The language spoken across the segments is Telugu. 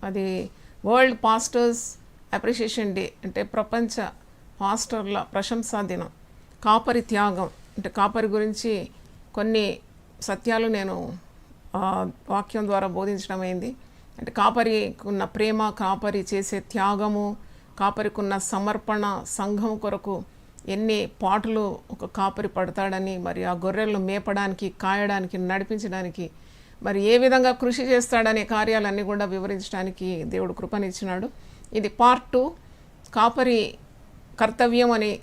అది వరల్డ్ పాస్టర్స్ అప్రిషియేషన్ డే, అంటే ప్రపంచ పాస్టర్ల ప్రశంసా దినం. కాపరి త్యాగం అంటే కాపరి గురించి కొన్ని సత్యాలు నేను వాక్యం ద్వారా బోధించడం అయింది. అంటే కాపరికి ఉన్న ప్రేమ, కాపరి చేసే త్యాగము, కాపరికి ఉన్న సమర్పణ, సంఘం కొరకు ఎన్ని పాటలు ఒక కాపరి పడతాడని, మరి ఆ గొర్రెలను మేపడానికి, కాయడానికి, నడిపించడానికి మరి ఏ విధంగా కృషి చేస్తాడనే కార్యాలన్నీ కూడా వివరించడానికి దేవుడు కృపనిచ్చినాడు. ఇది పార్ట్ 2, కాపరి కర్తవ్యం అని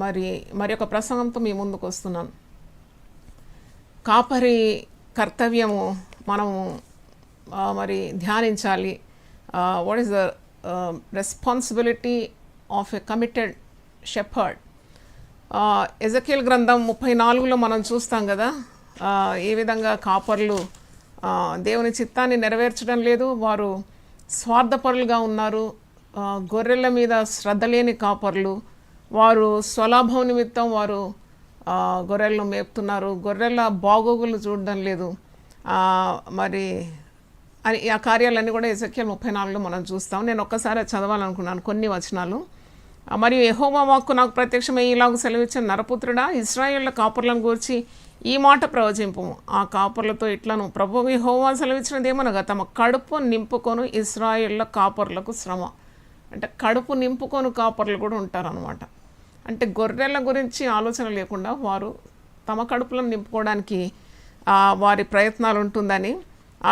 మరి ఒక ప్రసంగంతో మీ ముందుకు వస్తున్నాను. కాపరి కర్తవ్యము మనము మరి ధ్యానించాలి. What is the responsibility of a committed shepherd. Ezekiel గ్రంథం 34లో మనం చూస్తాం కదా, ఏ విధంగా కాపర్లు దేవుని చిత్తాన్ని నెరవేర్చడం లేదు, వారు స్వార్థపరులుగా ఉన్నారు. గొర్రెల మీద శ్రద్ధ లేని కాపర్లు, వారు స్వలాభం నిమిత్తం వారు గొర్రెలను మేపుతున్నారు, గొర్రెల బాగోగులు చూడడం లేదు. మరి అని ఆ కార్యాలన్నీ కూడా ఎజెకియల్ 34లో మనం చూస్తాం. నేను ఒక్కసారి చదవాలనుకున్నాను కొన్ని వచనాలు. మరియు యెహోవా వాక్కు నాకు ప్రత్యక్షమై ఇలాగ సెలవిచ్చిన, నరపుత్రుడా, ఇశ్రాయేళ్ల కాపుర్లను గూర్చి ఈ మాట ప్రవచింపుము. ఆ కాపుర్లతో ఇట్లను, ప్రభువు యెహోవా సెలవిచ్చినదేమనగా, తమ కడుపు నింపుకొను ఇశ్రాయేళ్ల కాపుర్లకు శ్రమ. అంటే కడుపు నింపుకొను కాపర్లు కూడా ఉంటారనమాట. అంటే గొర్రెల గురించి ఆలోచన లేకుండా వారు తమ కడుపులను నింపుకోవడానికి వారి ప్రయత్నాలు ఉంటుందని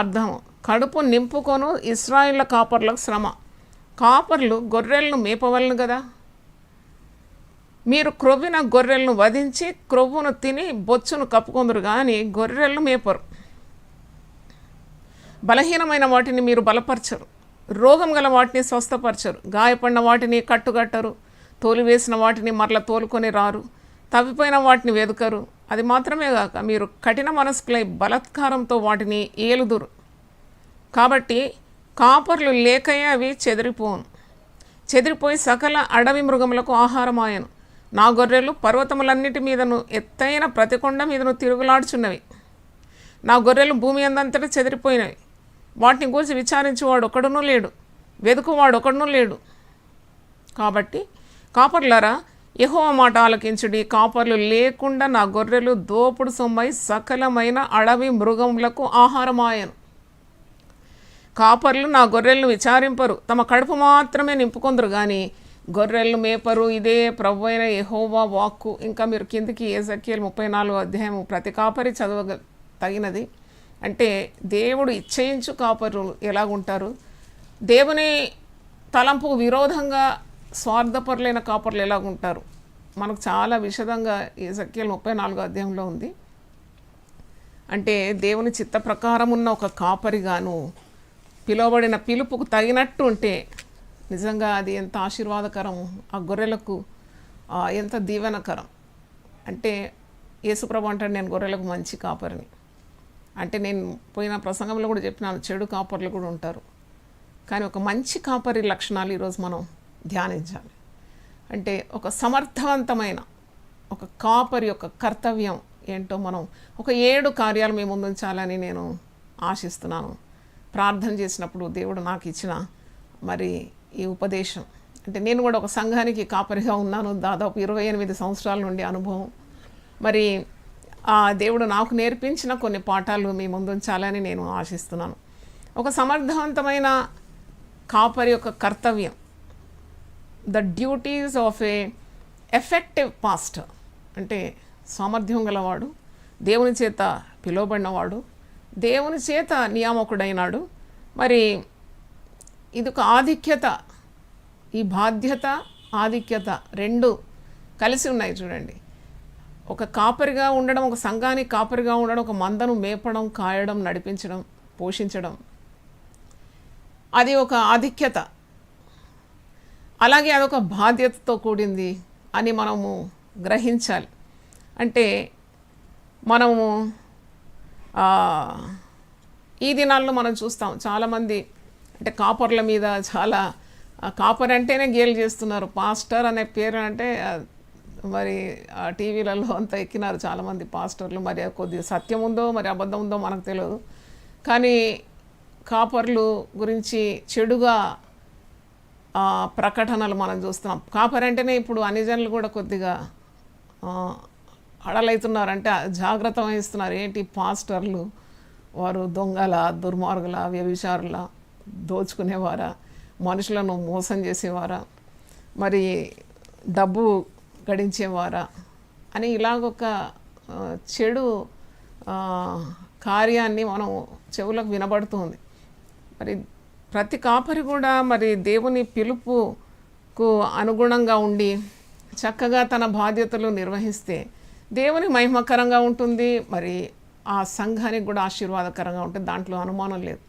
అర్థం. కడుపు నింపుకొను ఇశ్రాయేళ్ల కాపర్లకు శ్రమ. కాపర్లు గొర్రెలను మేపవలను కదా. మీరు క్రొవ్విన గొర్రెలను వధించి క్రొవ్వును తిని బొచ్చును కప్పుకొందురు కానీ గొర్రెలను మేపరు. బలహీనమైన వాటిని మీరు బలపరచరు, రోగం గల వాటిని స్వస్థపరచరు, గాయపడిన వాటిని కట్టుగట్టరు, తోలివేసిన వాటిని మరల తోలుకొని రారు, తప్పిపోయిన వాటిని వెదుకరు. అది మాత్రమే కాక మీరు కఠిన మనస్కులై బలాత్కారంతో వాటిని ఏలుదురు. కాబట్టి కాపర్లు లేకయే అవి చెదిరిపోయి సకల అడవి మృగములకు ఆహారమాయను. నా గొర్రెలు పర్వతములన్నిటి మీదను ఎత్తైన ప్రతి కొండ మీదను తిరుగులాడుచున్నవి. నా గొర్రెలు భూమి అందంతటా చెదిరిపోయినవి. వాటిని గురించి విచారించేవాడు ఒకడునూ లేడు, వెదుకువాడు ఒకడునూ లేడు. కాబట్టి కాపర్లారా, యెహోవా మాట ఆలకించుడి. కాపర్లు లేకుండా నా గొర్రెలు దోపుడు సొమ్మై సకలమైన అడవి మృగములకు ఆహారమాయను. కాపర్లు నా గొర్రెలను విచారింపరు, తమ కడుపు మాత్రమే నింపుకొందరు కానీ గొర్రెలను మేపరు. ఇదే ప్రభువైన యెహోవా వాక్కు. ఇంకా మీరు కిందికి ఎజెకియల్ 34 అధ్యాయం ప్రతి కాపరి చదవ తగినది. అంటే దేవుడు ఇచ్చయించు కాపరులు ఎలాగుంటారు, దేవుని తలంపుకు విరోధంగా స్వార్థపరులైన కాపర్లు ఎలాగుంటారు, మనకు చాలా విశదంగా ఎజెకియల్ 34 అధ్యాయంలో ఉంది. అంటే దేవుని చిత్త ప్రకారం ఉన్న ఒక కాపరిగాను పిలువబడిన పిలుపుకు తగినట్టు ఉంటే నిజంగా అది ఎంత ఆశీర్వాదకరం, ఆ గొర్రెలకు ఎంత దీవెనకరం. అంటే యేసుప్రభు అంటాడు, నేను గొర్రెలకు మంచి కాపరిని. అంటే నేను పోయిన ప్రసంగంలో కూడా చెప్పినాను, చెడు కాపర్లు కూడా ఉంటారు. కానీ ఒక మంచి కాపరి లక్షణాలు ఈరోజు మనం ధ్యానించాలి. అంటే ఒక సమర్థవంతమైన ఒక కాపరి యొక్క కర్తవ్యం ఏంటో మనం ఒక 7 కార్యాలు మీ ముందు ఉంచాలని నేను ఆశిస్తున్నాను. ప్రార్థన చేసినప్పుడు దేవుడు నాకు ఇచ్చిన మరి ఈ ఉపదేశం, అంటే నేను కూడా ఒక సంఘానికి కాపరిగా ఉన్నాను, దాదాపు 28 సంవత్సరాల నుండి అనుభవం. మరి ఆ దేవుడు నాకు నేర్పించిన కొన్ని పాఠాలు మీ ముందు ఉంచాలని నేను ఆశిస్తున్నాను. ఒక సమర్థవంతమైన కాపరి యొక్క కర్తవ్యం, the duties of A effective pastor. అంటే సామర్థ్యం గలవాడు, దేవుని చేత పిలువబడినవాడు, దేవుని చేత నియామకుడైనాడు. మరి ఇది ఒక ఆధిక్యత, ఈ బాధ్యత ఆధిక్యత రెండు కలిసి ఉన్నాయి చూడండి. ఒక కాపరిగా ఉండడం, ఒక సంఘానికి కాపరిగా ఉండడం, ఒక మందను మేపడం, కాయడం, నడిపించడం, పోషించడం, అది ఒక ఆధిక్యత. అలాగే అదొక బాధ్యతతో కూడింది అని మనము గ్రహించాలి. అంటే మనము ఈ దినాల్లో మనం చూస్తాం చాలామంది అంటే కాపర్ల మీద చాలా కాపర్ అంటేనే గేలు చేస్తున్నారు. పాస్టర్ అనే పేరు అంటే మరి టీవీలలో అంతా ఎక్కినారు చాలామంది పాస్టర్లు. మరి కొద్దిగా సత్యం ఉందో మరి అబద్ధం ఉందో మనకు తెలియదు. కానీ కాపర్లు గురించి చెడుగా ప్రకటనలు మనం చూస్తున్నాం. కాపర్ అంటేనే ఇప్పుడు అన్ని జనులు కూడా కొద్దిగా హడలవుతున్నారంటే జాగ్రత్త వహిస్తున్నారు. ఏంటి పాస్టర్లు వారు దొంగల, దుర్మార్గుల, వ్యభిచారుల, దోచుకునేవారా, మనుషులను మోసం చేసేవారా, మరి డబ్బు గడించేవారా అని ఇలాగొక చెడు కార్యాన్ని మనం చెవులకు వినబడుతుంది. మరి ప్రతి కాపరి కూడా మరి దేవుని పిలుపుకు అనుగుణంగా ఉండి చక్కగా తన బాధ్యతలు నిర్వహిస్తే దేవుని మహిమకరంగా ఉంటుంది, మరి ఆ సంఘానికి కూడా ఆశీర్వాదకరంగా ఉంటుంది. దాంట్లో అనుమానం లేదు.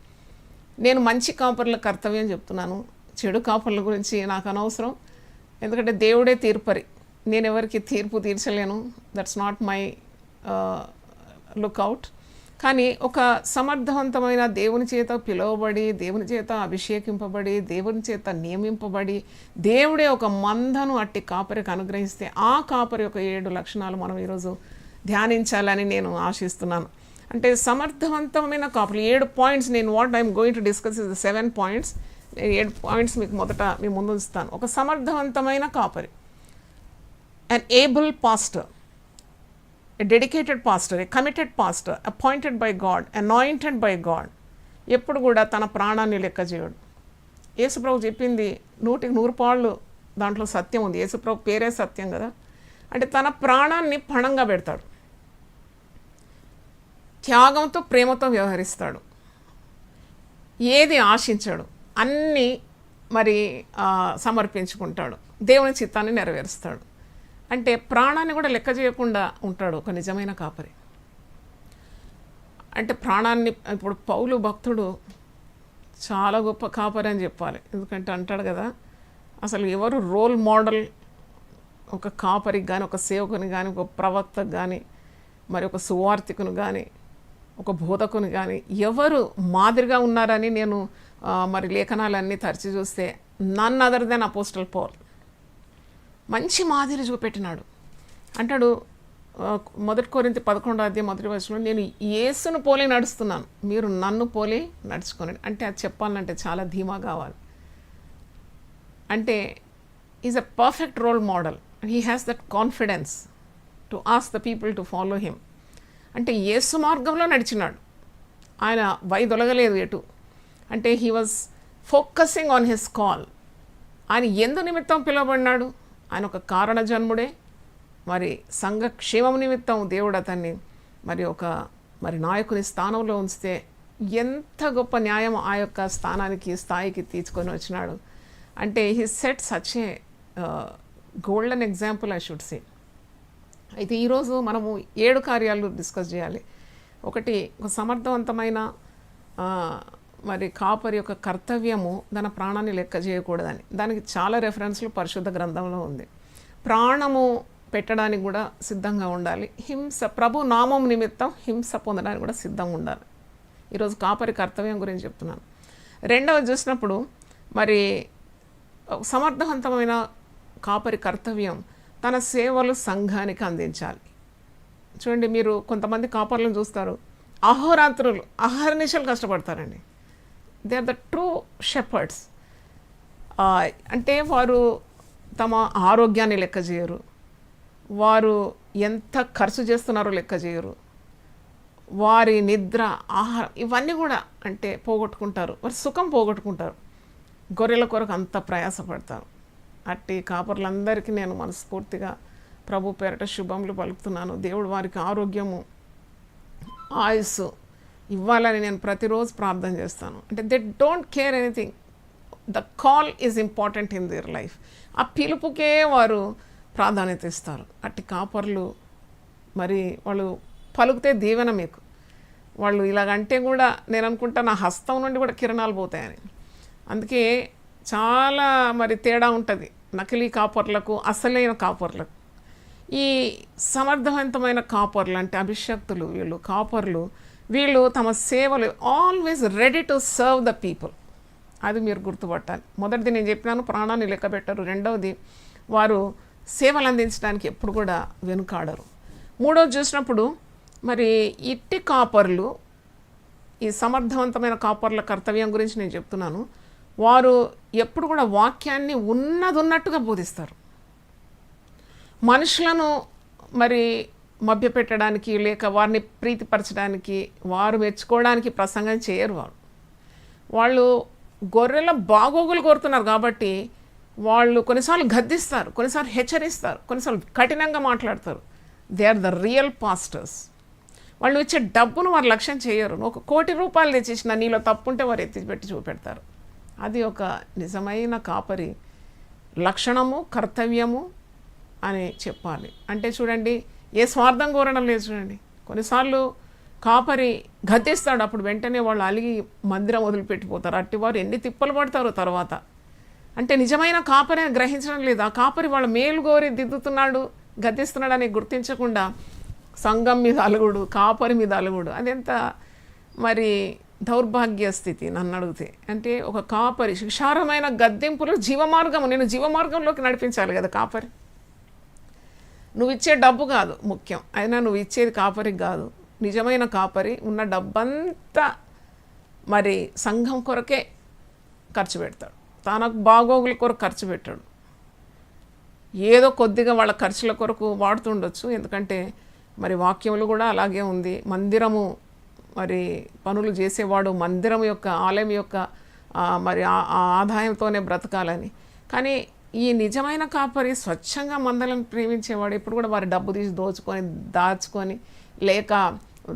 నేను మంచి కాపర్ల కర్తవ్యం చెప్తున్నాను, చెడు కాపర్ల గురించి నాకు అనవసరం. ఎందుకంటే దేవుడే తీర్పరి, నేను ఎవరికి తీర్పు తీర్చలేను. That's not my lookout. కానీ ఒక సమర్థవంతమైన దేవుని చేత పిలువబడి, దేవుని చేత అభిషేకింపబడి, దేవుని చేత నియమింపబడి, దేవుడే ఒక మందను అట్టి కాపరికి అనుగ్రహిస్తే ఆ కాపరి యొక్క 7 లక్షణాలు మనం ఈరోజు ధ్యానించాలని నేను ఆశిస్తున్నాను. అంటే సమర్థవంతమైన కాపరి 7 పాయింట్స్. నేను what I'm going to discuss is the 7 points. 7 points మీకు మొదట మీ ముందు ఉంచుతాను. ఒక సమర్థవంతమైన కాపరి, an able pastor, a dedicated pastor, a committed pastor, appointed by God, anointed by God, ఎప్పుడు కూడా తన ప్రాణాన్ని లెక్క చేయడు. యేసుప్రభు చెప్పింది 100% పాళ్ళు దాంట్లో సత్యం ఉంది. యేసుప్రభు పేరే సత్యం కదా. అంటే తన ప్రాణాన్ని పణంగా పెడతాడు, త్యాగంతో ప్రేమతో వ్యవహరిస్తాడు, ఏది ఆశించాడు, అన్నీ మరి సమర్పించుకుంటాడు, దేవుని చిత్తాన్ని నెరవేరుస్తాడు. అంటే ప్రాణాన్ని కూడా లెక్క చేయకుండా ఉంటాడు ఒక నిజమైన కాపరి. అంటే ప్రాణాన్ని, ఇప్పుడు పౌలు భక్తుడు చాలా గొప్ప కాపరి అని చెప్పాలి. ఎందుకంటే అంటాడు కదా, అసలు ఎవరు రోల్ మోడల్ ఒక కాపరికి కానీ, ఒక సేవకుని కానీ, ఒక ప్రవక్తకు కానీ, మరి ఒక సువార్థికుని కానీ, ఒక బోధకుని కానీ ఎవరు మాదిరిగా ఉన్నారని నేను మరి లేఖనాలన్నీ తరచి చూస్తే none other than apostle Paul మంచి మాదిరి చూపెట్టినాడు. అంటాడు 1 కొరింథీ 11:1 నేను యేసును పోలి నడుస్తున్నాను, మీరు నన్ను పోలి నడుచుకోనండి. అంటే అది చెప్పాలంటే చాలా ధీమా కావాలి. అంటే is a perfect role model and he has that confidence to ask the people to follow him. అంటే యేసు మార్గంలో నడిచినాడు, ఆయన వైదొలగలేదు ఎటు. అంటే he was focusing on his call. ఆయన ఎందు నిమిత్తం పిలువబడినాడు? ఆయన ఒక కారణ జన్ముడే. మరి సంఘ క్షేమం నిమిత్తం దేవుడు అతన్ని మరి నాయకుని స్థానంలో ఉంచితే ఎంత గొప్ప న్యాయం ఆ యొక్క స్థాయికి తీసుకొని వచ్చినాడు. అంటే he set such a golden example I should say. అయితే ఈరోజు మనము 7 కార్యాలు డిస్కస్ చేయాలి. ఒకటి, ఒక సమర్థవంతమైన మరి కాపరి యొక్క కర్తవ్యము తన ప్రాణాన్ని లెక్క చేయకూడదని. దానికి చాలా రెఫరెన్స్లు పరిశుద్ధ గ్రంథంలో ఉంది. ప్రాణము పెట్టడానికి కూడా సిద్ధంగా ఉండాలి. ప్రభు నామం నిమిత్తం హింస పొందడానికి కూడా సిద్ధంగా ఉండాలి. ఈరోజు కాపరి కర్తవ్యం గురించి చెప్తున్నాను. రెండవది చూసినప్పుడు మరి సమర్థవంతమైన కాపరి కర్తవ్యం తన సేవలు సంఘానికి అందించాలి. చూడండి, మీరు కొంతమంది కాపర్లను చూస్తారు, అహోరాత్రులు అహర్నిశలు కష్టపడతారండి. They are the true shepherds. అంటే వారు తమ ఆరోగ్యాన్ని లెక్క చేయరు, వారు ఎంత ఖర్చు చేస్తున్నారో లెక్క చేయరు, వారి నిద్ర, ఆహారం ఇవన్నీ కూడా అంటే పోగొట్టుకుంటారు, వారి సుఖం పోగొట్టుకుంటారు, గొర్రెల కొరకు అంత ప్రయాసపడతారు. అట్టి కాపర్లందరికీ నేను మనస్ఫూర్తిగా ప్రభు పేరట శుభములు పలుకుతున్నాను. దేవుడు వారికి ఆరోగ్యము, ఆయుస్సు ఇవ్వాలని నేను ప్రతిరోజు ప్రార్థన చేస్తాను. అంటే they don't care anything, the call is important in their life. ఆ పిలుపుకే వారు ప్రాధాన్యత ఇస్తారు. అట్టి కాపర్లు మరి వాళ్ళు పలుకుతే దీవెన మీకు. వాళ్ళు ఇలాగంటే కూడా నేను అనుకుంటా నా హస్తం నుండి కూడా కిరణాలు పోతాయని. అందుకే చాలా మరి తేడా ఉంటుంది నకిలీ కాపర్లకు, అసలైన కాపర్లకు. ఈ సమర్థవంతమైన కాపర్లు అంటే అభిషక్తులు, వీళ్ళు కాపర్లు, వీళ్ళు తమ సేవలు always ready to serve the people. అది మీరు గుర్తుపట్టాలి. మొదటిది నేను చెప్పినాను, ప్రాణాన్ని లెక్క పెట్టరు. రెండవది, వారు సేవలు అందించడానికి ఎప్పుడు కూడా వెనుకాడరు. మూడవది చూసినప్పుడు మరి ఇట్టి కాపర్లు ఈ సమర్థవంతమైన కాపర్ల కర్తవ్యం గురించి నేను చెప్తున్నాను. వారు ఎప్పుడు కూడా వాక్యాన్ని ఉన్నట్టుగా బోధిస్తారు. మనుషులను మరి మభ్యపెట్టడానికి లేక వారిని ప్రీతిపరచడానికి, వారు మెచ్చుకోవడానికి ప్రసంగం చేయరు. వాళ్ళు గొర్రెల బాగోగులు కోరుతున్నారు కాబట్టి వాళ్ళు కొన్నిసార్లు గద్దిస్తారు, కొన్నిసార్లు హెచ్చరిస్తారు, కొన్నిసార్లు కఠినంగా మాట్లాడతారు. They are the real pastors. వాళ్ళు ఇచ్చే డబ్బును వారు లక్ష్యం చేయరు. ఒక ₹1,00,00,000 తెచ్చేసిన నీలో తప్పుంటే వారు ఎత్తిపెట్టి చూపెడతారు. అది ఒక నిజమైన కాపరి లక్షణము, కర్తవ్యము అని చెప్పాలి. అంటే చూడండి, ఏ స్వార్థం కోరడం లేదు. చూడండి, కొన్నిసార్లు కాపరి గద్దిస్తాడు, అప్పుడు వెంటనే వాళ్ళు అలిగి మందిరం వదిలిపెట్టిపోతారు. అట్టివారు ఎన్ని తిప్పలు పడతారో తర్వాత. అంటే నిజమైన కాపరి అని గ్రహించడం లేదు. ఆ కాపరి వాళ్ళ మేలు కోరి దిద్దుతున్నాడు, గద్దిస్తున్నాడు అని గుర్తించకుండా సంఘం మీద అలుగుడు, కాపరి మీద అలుగుడు, అదెంత మరి దౌర్భాగ్య స్థితి నన్ను అడిగితే. అంటే ఒక కాపరి శిక్షార్హమైన గద్దింపులు జీవమార్గము, నేను జీవమార్గంలోకి నడిపించాలి కదా కాపరి. నువ్వు ఇచ్చే డబ్బు కాదు ముఖ్యం, అయినా నువ్వు ఇచ్చేది కాపరికి కాదు. నిజమైన కాపరి ఉన్న డబ్బంతా మరి సంఘం కొరకే ఖర్చు పెడతాడు, తనకు బాగోగుల కొరకు ఖర్చు పెట్టాడు. ఏదో కొద్దిగా వాళ్ళ ఖర్చుల కొరకు వాడుతుండొచ్చు, ఎందుకంటే మరి వాక్యములు కూడా అలాగే ఉంది. మందిరము మరి పనులు చేసేవాడు మందిరం యొక్క, ఆలయం యొక్క మరి ఆదాయంతోనే బ్రతకాలని. కానీ ఈ నిజమైన కాపరి స్వచ్ఛంగా మందలను ప్రేమించేవాడు ఎప్పుడు కూడా వారి డబ్బు తీసి దాచుకొని లేక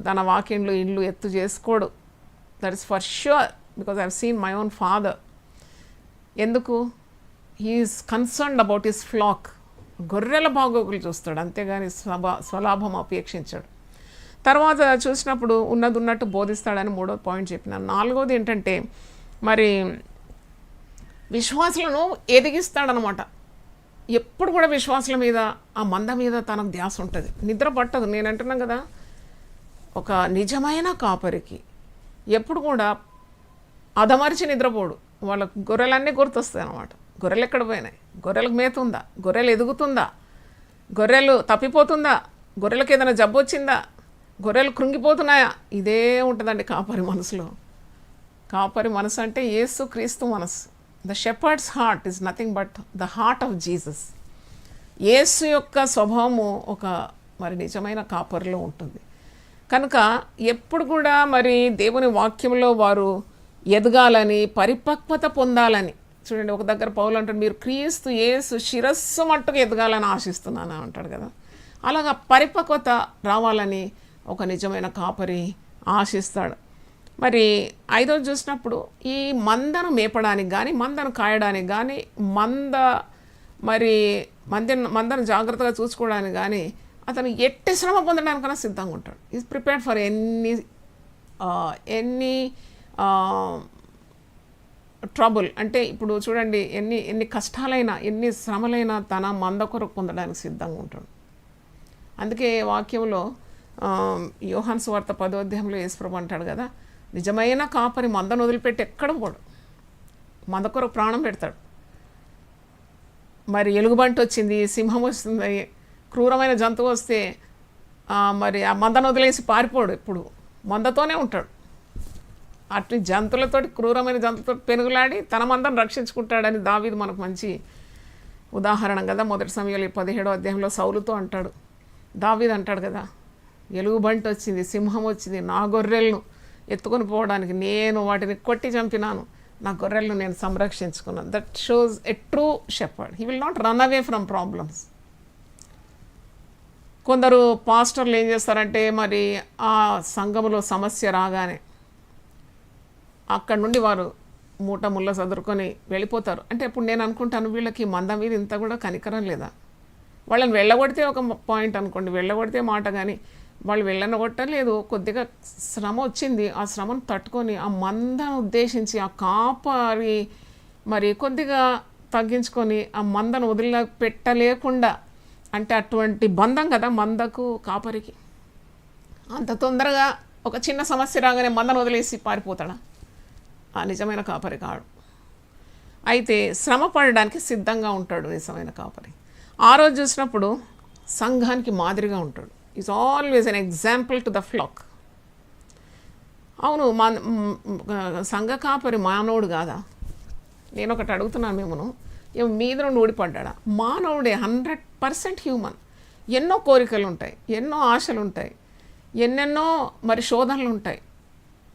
తన వాకిండ్లు ఇండ్లు ఎత్తు చేసుకోడు. That is for sure, because I have seen my own father. ఎందుకు? He is concerned about his flock. గొర్రెల బాగోగులు చూస్తాడు, అంతేగాని స్వలాభం అపేక్షించాడు. తర్వాత చూసినప్పుడు ఉన్నట్టు బోధిస్తాడని 3వ పాయింట్ చెప్పినాను. 4వది ఏంటంటే మరి విశ్వాసులను ఎదిగిస్తాడనమాట. ఎప్పుడు కూడా విశ్వాసుల మీద, ఆ మంద మీద తనకు ధ్యాస ఉంటుంది, నిద్ర పట్టదు. నేను అంటున్నాను కదా, ఒక నిజమైన కాపరికి ఎప్పుడు కూడా అధమరిచి నిద్రపోడు. వాళ్ళ గొర్రెలన్నీ గుర్తొస్తాయి అన్నమాట. గొర్రెలు ఎక్కడ పోయినాయి, గొర్రెలకు మేత ఉందా, గొర్రెలు ఎదుగుతుందా, గొర్రెలు తప్పిపోతుందా, గొర్రెలకు ఏదైనా జబ్బు వచ్చిందా, గొర్రెలు కృంగిపోతున్నాయా, ఇదే ఉంటుందండి కాపరి మనసులో. కాపరి మనసు అంటే యేసు క్రీస్తు మనసు. The shepherd's heart is nothing but the heart of Jesus. Yesu యొక్క స్వభావము ఒక మరి నిజమైన కాపరిలో ఉంటుంది. కనుక ఎప్పుడు కూడా మరి దేవుని వాక్యంలో వారు ఎదగాలని, పరిపక్వత పొందాలని. చూడండి, ఒక దగ్గర పౌలు అంటాడు, మీరు క్రీస్తు యేసు శిరస్సు మట్టుకు ఎదగాలని ఆశిస్తున్నాను అంటాడు కదా. అలాగా పరిపక్వత రావాలని ఒక నిజమైన కాపరి ఆశిస్తాడు. మరి 5వది చూసినప్పుడు ఈ మందను మేపడానికి కానీ, మందను కాయడానికి కానీ, మందను జాగ్రత్తగా చూసుకోవడానికి కానీ అతను ఎట్టి శ్రమ పొందడానికైనా సిద్ధంగా ఉంటాడు. ఈజ్ ప్రిపేర్డ్ ఫర్ ఎన్ని ట్రబుల్. అంటే ఇప్పుడు చూడండి, ఎన్ని కష్టాలైనా, ఎన్ని శ్రమలైనా తన మంద కొరకు పొందడానికి సిద్ధంగా ఉంటాడు. అందుకే వాక్యంలో యోహాను సువార్త 10వ అధ్యాయంలో యేసుప్రభు అంటాడు కదా, నిజమైన కాపరి మందను వదిలిపెట్టి ఎక్కడ పోడు, మంద కొరకు ప్రాణం పెడతాడు. మరి ఎలుగుబంటి వచ్చింది, సింహం వస్తుంది, క్రూరమైన జంతువు వస్తే మరి ఆ మందను వదిలేసి పారిపోడు, ఎప్పుడు మందతోనే ఉంటాడు. అటు జంతువులతోటి, క్రూరమైన జంతువులతో పెనుగులాడి తన మందను రక్షించుకుంటాడని దావీదు మనకు మంచి ఉదాహరణ కదా. 1 సమూయేలు 17వ అధ్యాయంలో సౌలుతో అంటాడు, దావీదు అంటాడు కదా, ఎలుగుబంటి వచ్చింది, సింహం వచ్చింది, నా గొర్రెలను ఎత్తుకొని పోవడానికి నేను వాటిని కొట్టి చంపినాను, నా గొర్రెలను నేను సంరక్షించుకున్నాను. That shows a true shepherd. He will not run away from problems. కొందరు పాస్టర్లు ఏం చేస్తారంటే మరి ఆ సంఘములో సమస్య రాగానే అక్కడి నుండి వారు మూట ముళ్ళ చదురుకొని వెళ్ళిపోతారు. అంటే ఇప్పుడు నేను అనుకుంటాను, వీళ్ళకి మంద మీద ఇంత కూడా కనికరం లేదా? వాళ్ళని వెళ్ళగొడితే ఒక పాయింట్ అనుకోండి, వెళ్ళగొడితే మాట, కానీ వాళ్ళు వెళ్ళనగొట్టలేదు. కొద్దిగా శ్రమ వచ్చింది, ఆ శ్రమను తట్టుకొని ఆ మందను ఉద్దేశించి ఆ కాపరి మరి కొద్దిగా తగ్గించుకొని ఆ మందను వదిలిపెట్టలేకుండా, అంటే అటువంటి బంధం కదా మందకు కాపరికి. అంత తొందరగా ఒక చిన్న సమస్య రాగానే మందను వదిలేసి పారిపోతాడా? ఆ నిజమైన కాపరి కాడు. అయితే శ్రమ పడడానికి సిద్ధంగా ఉంటాడు నిజమైన కాపరి. 6వది చూసినప్పుడు సంఘానికి మాదిరిగా ఉంటాడు. Is always an example to the flax. అవును. సంఘ కాపరి మానవుడు కాదా? నేను ఒకటి అడుగుతున్నాను మిమ్మను, మీద నుండి ఊడిపడ్డా? మానవుడే, 100% హ్యూమన్. ఎన్నో కోరికలు ఉంటాయి, ఎన్నో ఆశలు ఉంటాయి, ఎన్నెన్నో మరి శోధనలు ఉంటాయి.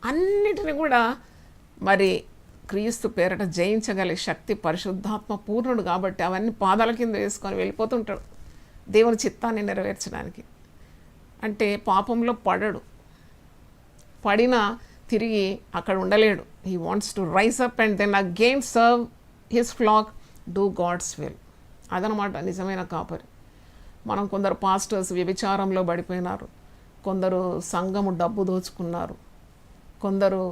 అన్నిటిని కూడా మరి క్రీస్తు పేరట జయించగలిగే శక్తి పరిశుద్ధాత్మ పూర్ణుడు కాబట్టి అవన్నీ పాదాల కింద వేసుకొని వెళ్ళిపోతుంటాడు దేవుని చిత్తాన్ని నెరవేర్చడానికి. అంటే పాపంలో పడినా తిరిగి అక్కడ ఉండలేడు. He wants to rise up and then again serve his flock, do God's will. అదనమాట నిజమైన కాపరి. మనం కొందరు పాస్టర్స్ వ్యభిచారంలో పడిపోయినారు, కొందరు సంఘము డబ్బు దోచుకున్నారు, కొందరు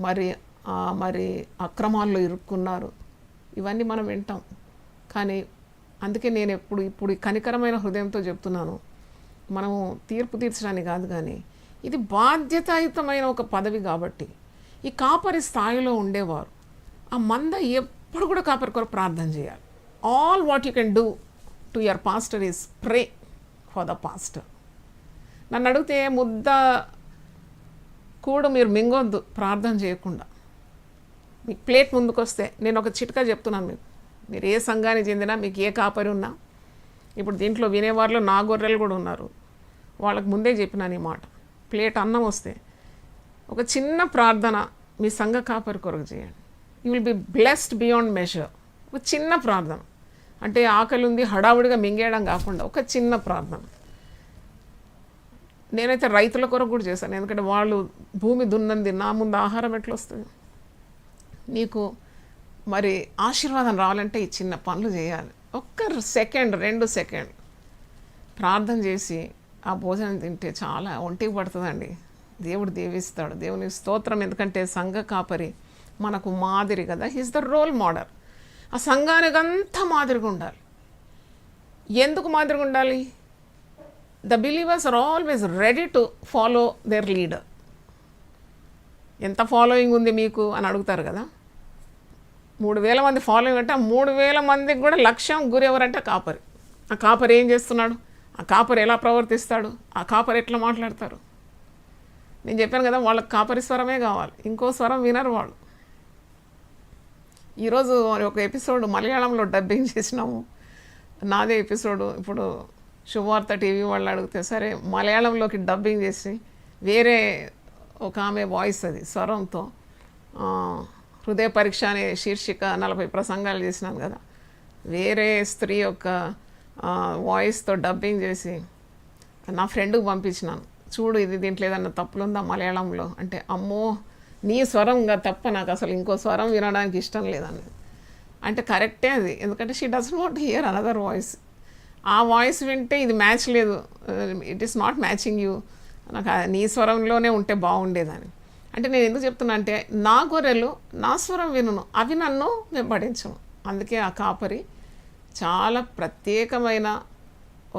మరి అక్రమాల్లో ఇరుక్కున్నారు. ఇవన్నీ మనం వింటాం. కానీ అందుకే నేను ఇప్పుడు ఈ కనికరమైన హృదయంతో చెప్తున్నాను, మనము తీర్పు తీర్చడానికి కాదు, కానీ ఇది బాధ్యతాయుతమైన ఒక పదవి కాబట్టి ఈ కాపరి స్థాయిలో ఉండేవారు ఆ మంద ఎప్పుడు కూడా కాపరి కొరకు ప్రార్థన చేయాలి. All what you can do to your pastor is pray for the pastor. నన్ను అడిగితే ముద్ద కూడా మీరు మింగొద్దు ప్రార్థన చేయకుండా. మీకు ప్లేట్ ముందుకు వస్తే నేను ఒక చిట్కా చెప్తున్నాను మీకు. మీరు ఏ సంఘానికి చెందినా, మీకు ఏ కాపరి ఉన్నా, ఇప్పుడు దీంట్లో వినేవారిలో నా గొర్రెలు కూడా ఉన్నారు, వాళ్ళకు ముందే చెప్పినాను ఈ మాట. ప్లేట్ అన్నం వస్తే ఒక చిన్న ప్రార్థన మీ సంఘ కాపరి కొరకు చేయండి. You will be blessed beyond measure. ఒక చిన్న ప్రార్థన, అంటే ఆకలి ఉంది హడావుడిగా మింగేయడం కాకుండా ఒక చిన్న ప్రార్థన. నేనైతే రైతుల కొరకు కూడా చేశాను, ఎందుకంటే వాళ్ళు భూమి దున్నంది, నా ముందు ఆహారం ఎట్లా వస్తుంది? నీకు మరి ఆశీర్వాదం రావాలంటే ఈ చిన్న పనులు చేయాలి. ఒక్క సెకండ్ 2 సెకండ్ ప్రార్థన చేసి ఆ భోజనం తింటే చాలా ఒంటికి పడుతుందండి. దేవుడు దీవిస్తాడు. దేవుని స్తోత్రం. ఎందుకంటే సంఘ కాపరి మనకు మాదిరి కదా, హీస్ ద రోల్ మోడల్. ఆ సంఘానికి అంతా మాదిరిగా ఉండాలి. ఎందుకు మాదిరిగా ఉండాలి? The believers are always ready to follow their leader. ఎంత ఫాలోయింగ్ ఉంది మీకు అని అడుగుతారు కదా. 3,000 మంది ఫాలోయింగ్ అంటే ఆ 3,000 మందికి కూడా లక్ష్యం గురి ఎవరంటే కాపరి. ఆ కాపరి ఏం చేస్తున్నాడు, ఆ కాపరి ఎలా ప్రవర్తిస్తాడు, ఆ కాపరి ఎట్లా మాట్లాడతారు? నేను చెప్పాను కదా, వాళ్ళకి కాపరి స్వరమే కావాలి, ఇంకో స్వరం వినరు వాళ్ళు. ఈరోజు ఒక ఎపిసోడ్ మలయాళంలో డబ్బింగ్ చేసినాము, నాదే ఎపిసోడు. ఇప్పుడు శుభవార్త టీవీ వాళ్ళు అడిగితే సరే మలయాళంలోకి డబ్బింగ్ చేసి వేరే ఒక ఆమె వాయిస్, అది స్వరంతో, హృదయ పరీక్ష అనే శీర్షిక 40 ప్రసంగాలు చేసినాను కదా, వేరే స్త్రీ యొక్క వాయిస్తో డబ్బింగ్ చేసి నా ఫ్రెండ్కి పంపించినాను. చూడు ఇది దీంట్లో ఏదన్నా తప్పులుందా మలయాళంలో అంటే, అమ్మో నీ స్వరంగా తప్ప, నాకు అసలు ఇంకో స్వరం వినడానికి ఇష్టం లేదని. అంటే కరెక్టే అది, ఎందుకంటే she doesn't want hear another voice. ఆ వాయిస్ వింటే ఇది మ్యాచ్ లేదు, it is not matching you, నాకు నీ స్వరంలోనే ఉంటే బాగుండేదని. అంటే నేను ఎందుకు చెప్తున్నా అంటే, నా గొర్రెలు నా స్వరం వినును, అవి నన్ను వెంబడించను. అందుకే ఆ కాపరి చాలా ప్రత్యేకమైన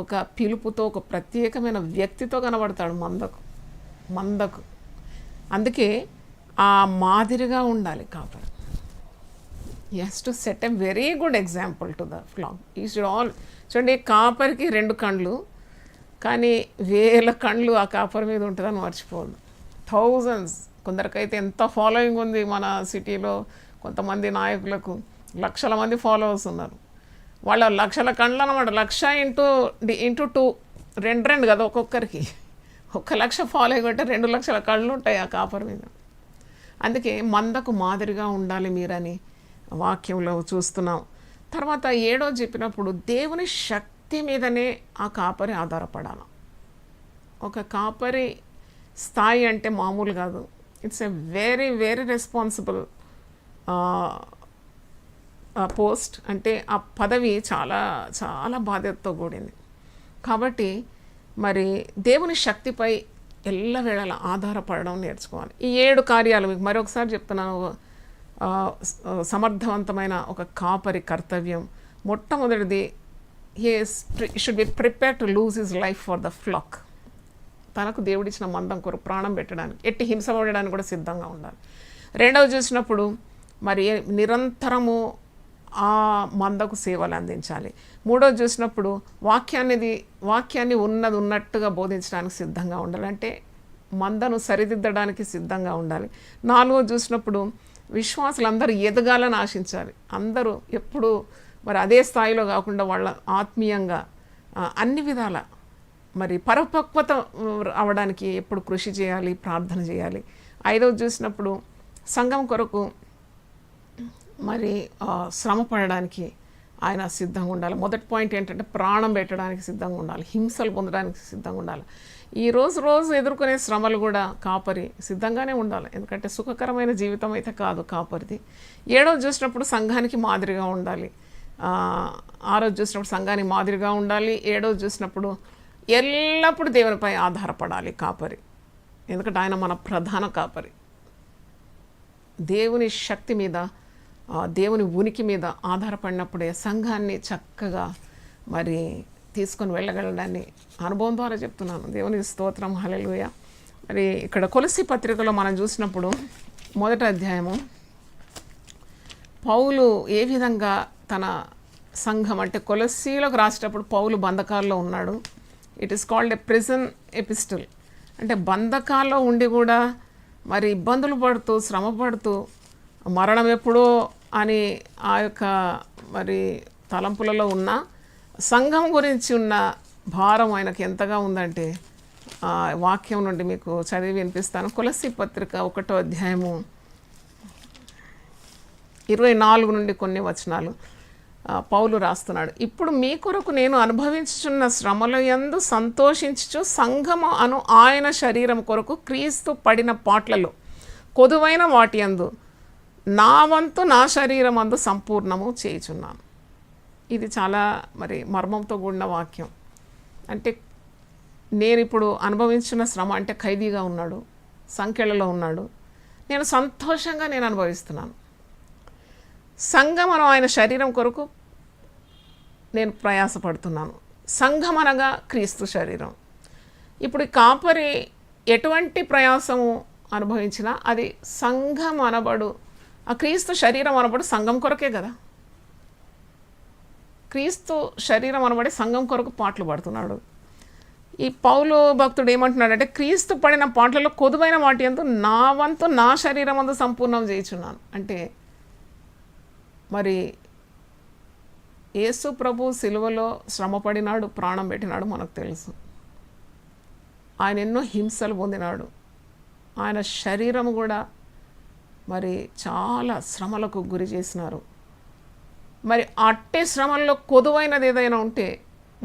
ఒక పిలుపుతో, ఒక ప్రత్యేకమైన వ్యక్తితో కనబడతాడు మందకు. అందుకే ఆ మాదిరిగా ఉండాలి కాపరి. He has to set a very good example to the flax. ఈ షుడ్ ఆల్ చూడండి, కాపరికి 2 కళ్ళు, కానీ 1000 కళ్ళు ఆ కాపరి మీద ఉంటుందని మర్చిపోదు. థౌజండ్స్. కొందరికైతే ఎంత ఫాలోయింగ్ ఉంది మన సిటీలో, కొంతమంది నాయకులకు లక్షల మంది ఫాలోవర్స్ ఉన్నారు. వాళ్ళ లక్షల కళ్ళు అన్నమాట. 1,00,000 ఇంటూ 2, 2 కదా ఒక్కొక్కరికి. 1,00,000 ఫాలోయింగ్ అంటే 2 లక్షల కళ్ళు ఉంటాయి ఆ కాపరి మీద. అందుకే మందకు మాదిరిగా ఉండాలి మీరని వాక్యంలో చూస్తున్నాం. తర్వాత 7వ చెప్పినప్పుడు దేవుని శక్తి మీదనే ఆ కాపరి ఆధారపడాలి. ఒక కాపరి స్థాయి అంటే మామూలు కాదు. It's a very very responsible post. అంటే ఆ పదవి చాలా చాలా బాధ్యతతో కూడింది. కాబట్టి మరి దేవుని శక్తిపై ఎల్లవేళలా ఆధారపడడం నేర్చుకోవాలి. ఈ 7 కార్యాలు మీకు మరొకసారి చెప్తున్నాను. సమర్థవంతమైన ఒక కాపరి కర్తవ్యం, మొట్టమొదటిది, he should be prepare to lose his life for the flax. తనకు దేవుడిచ్చిన మందం కొరకు ప్రాణం పెట్టడానికి, ఎట్టి హింస పడడానికి కూడా సిద్ధంగా ఉండాలి. 2వ చూసినప్పుడు మరి నిరంతరము ఆ మందకు సేవలు అందించాలి. 3వ చూసినప్పుడు వాక్యాన్ని ఉన్నట్టుగా బోధించడానికి సిద్ధంగా ఉండాలి. అంటే మందను సరిదిద్దడానికి సిద్ధంగా ఉండాలి. 4 చూసినప్పుడు విశ్వాసులందరూ ఎదగాలని ఆశించాలి. అందరూ ఎప్పుడు మరి అదే స్థాయిలో కాకుండా వాళ్ళ ఆత్మీయంగా అన్ని విధాల మరి పరిపక్వత అవడానికి ఎప్పుడు కృషి చేయాలి, ప్రార్థన చేయాలి. 5 చూసినప్పుడు సంఘం కొరకు మరి శ్రమ పడడానికి ఆయన సిద్ధంగా ఉండాలి. మొదటి పాయింట్ ఏంటంటే ప్రాణం పెట్టడానికి సిద్ధంగా ఉండాలి, హింసలు పొందడానికి సిద్ధంగా ఉండాలి. ఈ రోజు ఎదుర్కొనే శ్రమలు కూడా కాపరి సిద్ధంగానే ఉండాలి. ఎందుకంటే సుఖకరమైన జీవితం అయితే కాదు కాపరిది. 7 చూసినప్పుడు సంఘానికి మాదిరిగా ఉండాలి. 6 చూసినప్పుడు సంఘానికి మాదిరిగా ఉండాలి. 7 చూసినప్పుడు ఎల్లప్పుడూ దేవునిపై ఆధారపడాలి కాపరి. ఎందుకంటే ఆయన మన ప్రధాన కాపరి. దేవుని శక్తి మీద, దేవుని ఉనికి మీద ఆధారపడినప్పుడే సంఘాన్ని చక్కగా మరి తీసుకొని వెళ్ళగలడాన్ని అనుభవం ద్వారా చెప్తున్నాను. దేవుని స్తోత్రం, హల్లెలూయా. మరి ఇక్కడ కొలస్సీ పత్రికలో మనం చూసినప్పుడు 1వ అధ్యాయము పౌలు ఏ విధంగా తన సంఘం అంటే కొలస్సీలోకి రాసేటప్పుడు పౌలు బంధకాల్లో ఉన్నాడు. It is called a prison ఎపిస్టిల్. అంటే బంధకాల్లో ఉండి కూడా మరి ఇబ్బందులు పడుతూ శ్రమ పడుతూ మరణం ఎప్పుడో అని ఆ యొక్క మరి తలంపులలో ఉన్న సంఘం గురించి ఉన్న భారం ఆయనకు ఎంతగా ఉందంటే వాక్యం నుండి మీకు చదివి వినిపిస్తాను. కొలస్సీ పత్రిక 1వ అధ్యాయము 24 నుండి కొన్ని వచనాలు పౌలు రాస్తున్నాడు. ఇప్పుడు మీ కొరకు నేను అనుభవించుచున్న శ్రమల యందు సంతోషించుచు సంఘము అను ఆయన శరీరం కొరకు క్రీస్తు పడిన పాట్లలో కొదువైన వాటి యందు నా వంతు నా శరీరం అందు సంపూర్ణము చేయుచున్నాను. ఇది చాలా మరి మర్మంతో కూడిన వాక్యం. అంటే నేను ఇప్పుడు అనుభవించిన శ్రమ అంటే ఖైదీగా ఉన్నాడు, సంఖ్యలలో ఉన్నాడు, నేను సంతోషంగా నేను అనుభవిస్తున్నాను. సంఘం అను ఆయన శరీరం కొరకు నేను ప్రయాసపడుతున్నాను. సంఘం అనగా క్రీస్తు శరీరం. ఇప్పుడు కాపరి ఎటువంటి ప్రయాసము అనుభవించినా అది సంఘం అనబడు, ఆ క్రీస్తు శరీరం అనబడు సంఘం కొరకే కదా. క్రీస్తు శరీరం అనబడి సంఘం కొరకు పాటలు పడుతున్నాడు. ఈ పౌలు భక్తుడు ఏమంటున్నాడంటే క్రీస్తు పడిన పాటలలో కొదువైన వాటి యందు నా వంతు నా శరీరం అందు సంపూర్ణం చేయుచున్నాను. అంటే మరి యేసు ప్రభు సిలువలో శ్రమ పడినాడు, ప్రాణం పెట్టినాడు, మనకు తెలుసు. ఆయన ఎన్నో హింసలు పొందినాడు. ఆయన శరీరం కూడా మరి చాలా శ్రమలకు గురి చేసినారు. మరి అట్టే శ్రమల్లో కొదువైనది ఏదైనా ఉంటే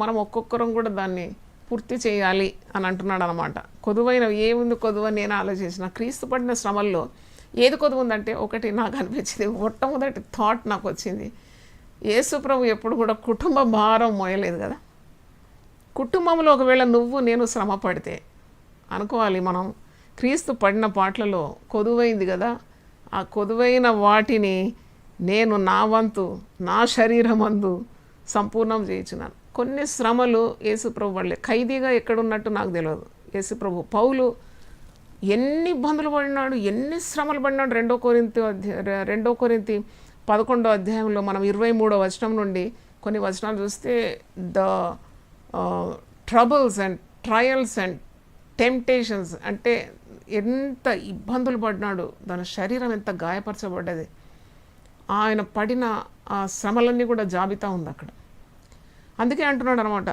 మనం ఒక్కొక్కరం కూడా దాన్ని పూర్తి చేయాలి అని అంటున్నాడు అనమాట. కొదువైన ఏముంది కొదువని నేను ఆలోచించిన. క్రీస్తు పడిన శ్రమల్లో ఏది కొదువు ఉందంటే ఒకటి నాకు అనిపించింది, మొట్టమొదటి థాట్ నాకు వచ్చింది, యేసు ప్రభు ఎప్పుడు కూడా కుటుంబ భారం మోయలేదు కదా. కుటుంబంలో ఒకవేళ నువ్వు నేను శ్రమ పడితే అనుకోవాలి మనం క్రీస్తు పడిన పాటలలో కొదువైంది కదా, ఆ కొదువైన వాటిని నేను నా వంతు నా శరీరం అందు సంపూర్ణం చేయించున్నాను. కొన్ని శ్రమలు యేసుప్రభు వాళ్ళే. ఖైదీగా ఎక్కడున్నట్టు నాకు తెలియదు. యేసుప్రభు పౌలు ఎన్ని ఇబ్బందులు పడినాడు, ఎన్ని శ్రమలు పడినాడు. 2 కొరింథీ 11వ అధ్యాయంలో మనం 23వ వచనం నుండి కొన్ని వచనాలు చూస్తే the troubles and trials and temptations అంటే ఎంత ఇబ్బందులు పడినాడు, దాని శరీరం ఎంత గాయపరచబడ్డది. ఆయన పడిన ఆ శ్రమలన్నీ కూడా జాబితా ఉంది అక్కడ. అందుకే అంటున్నాడు అనమాట,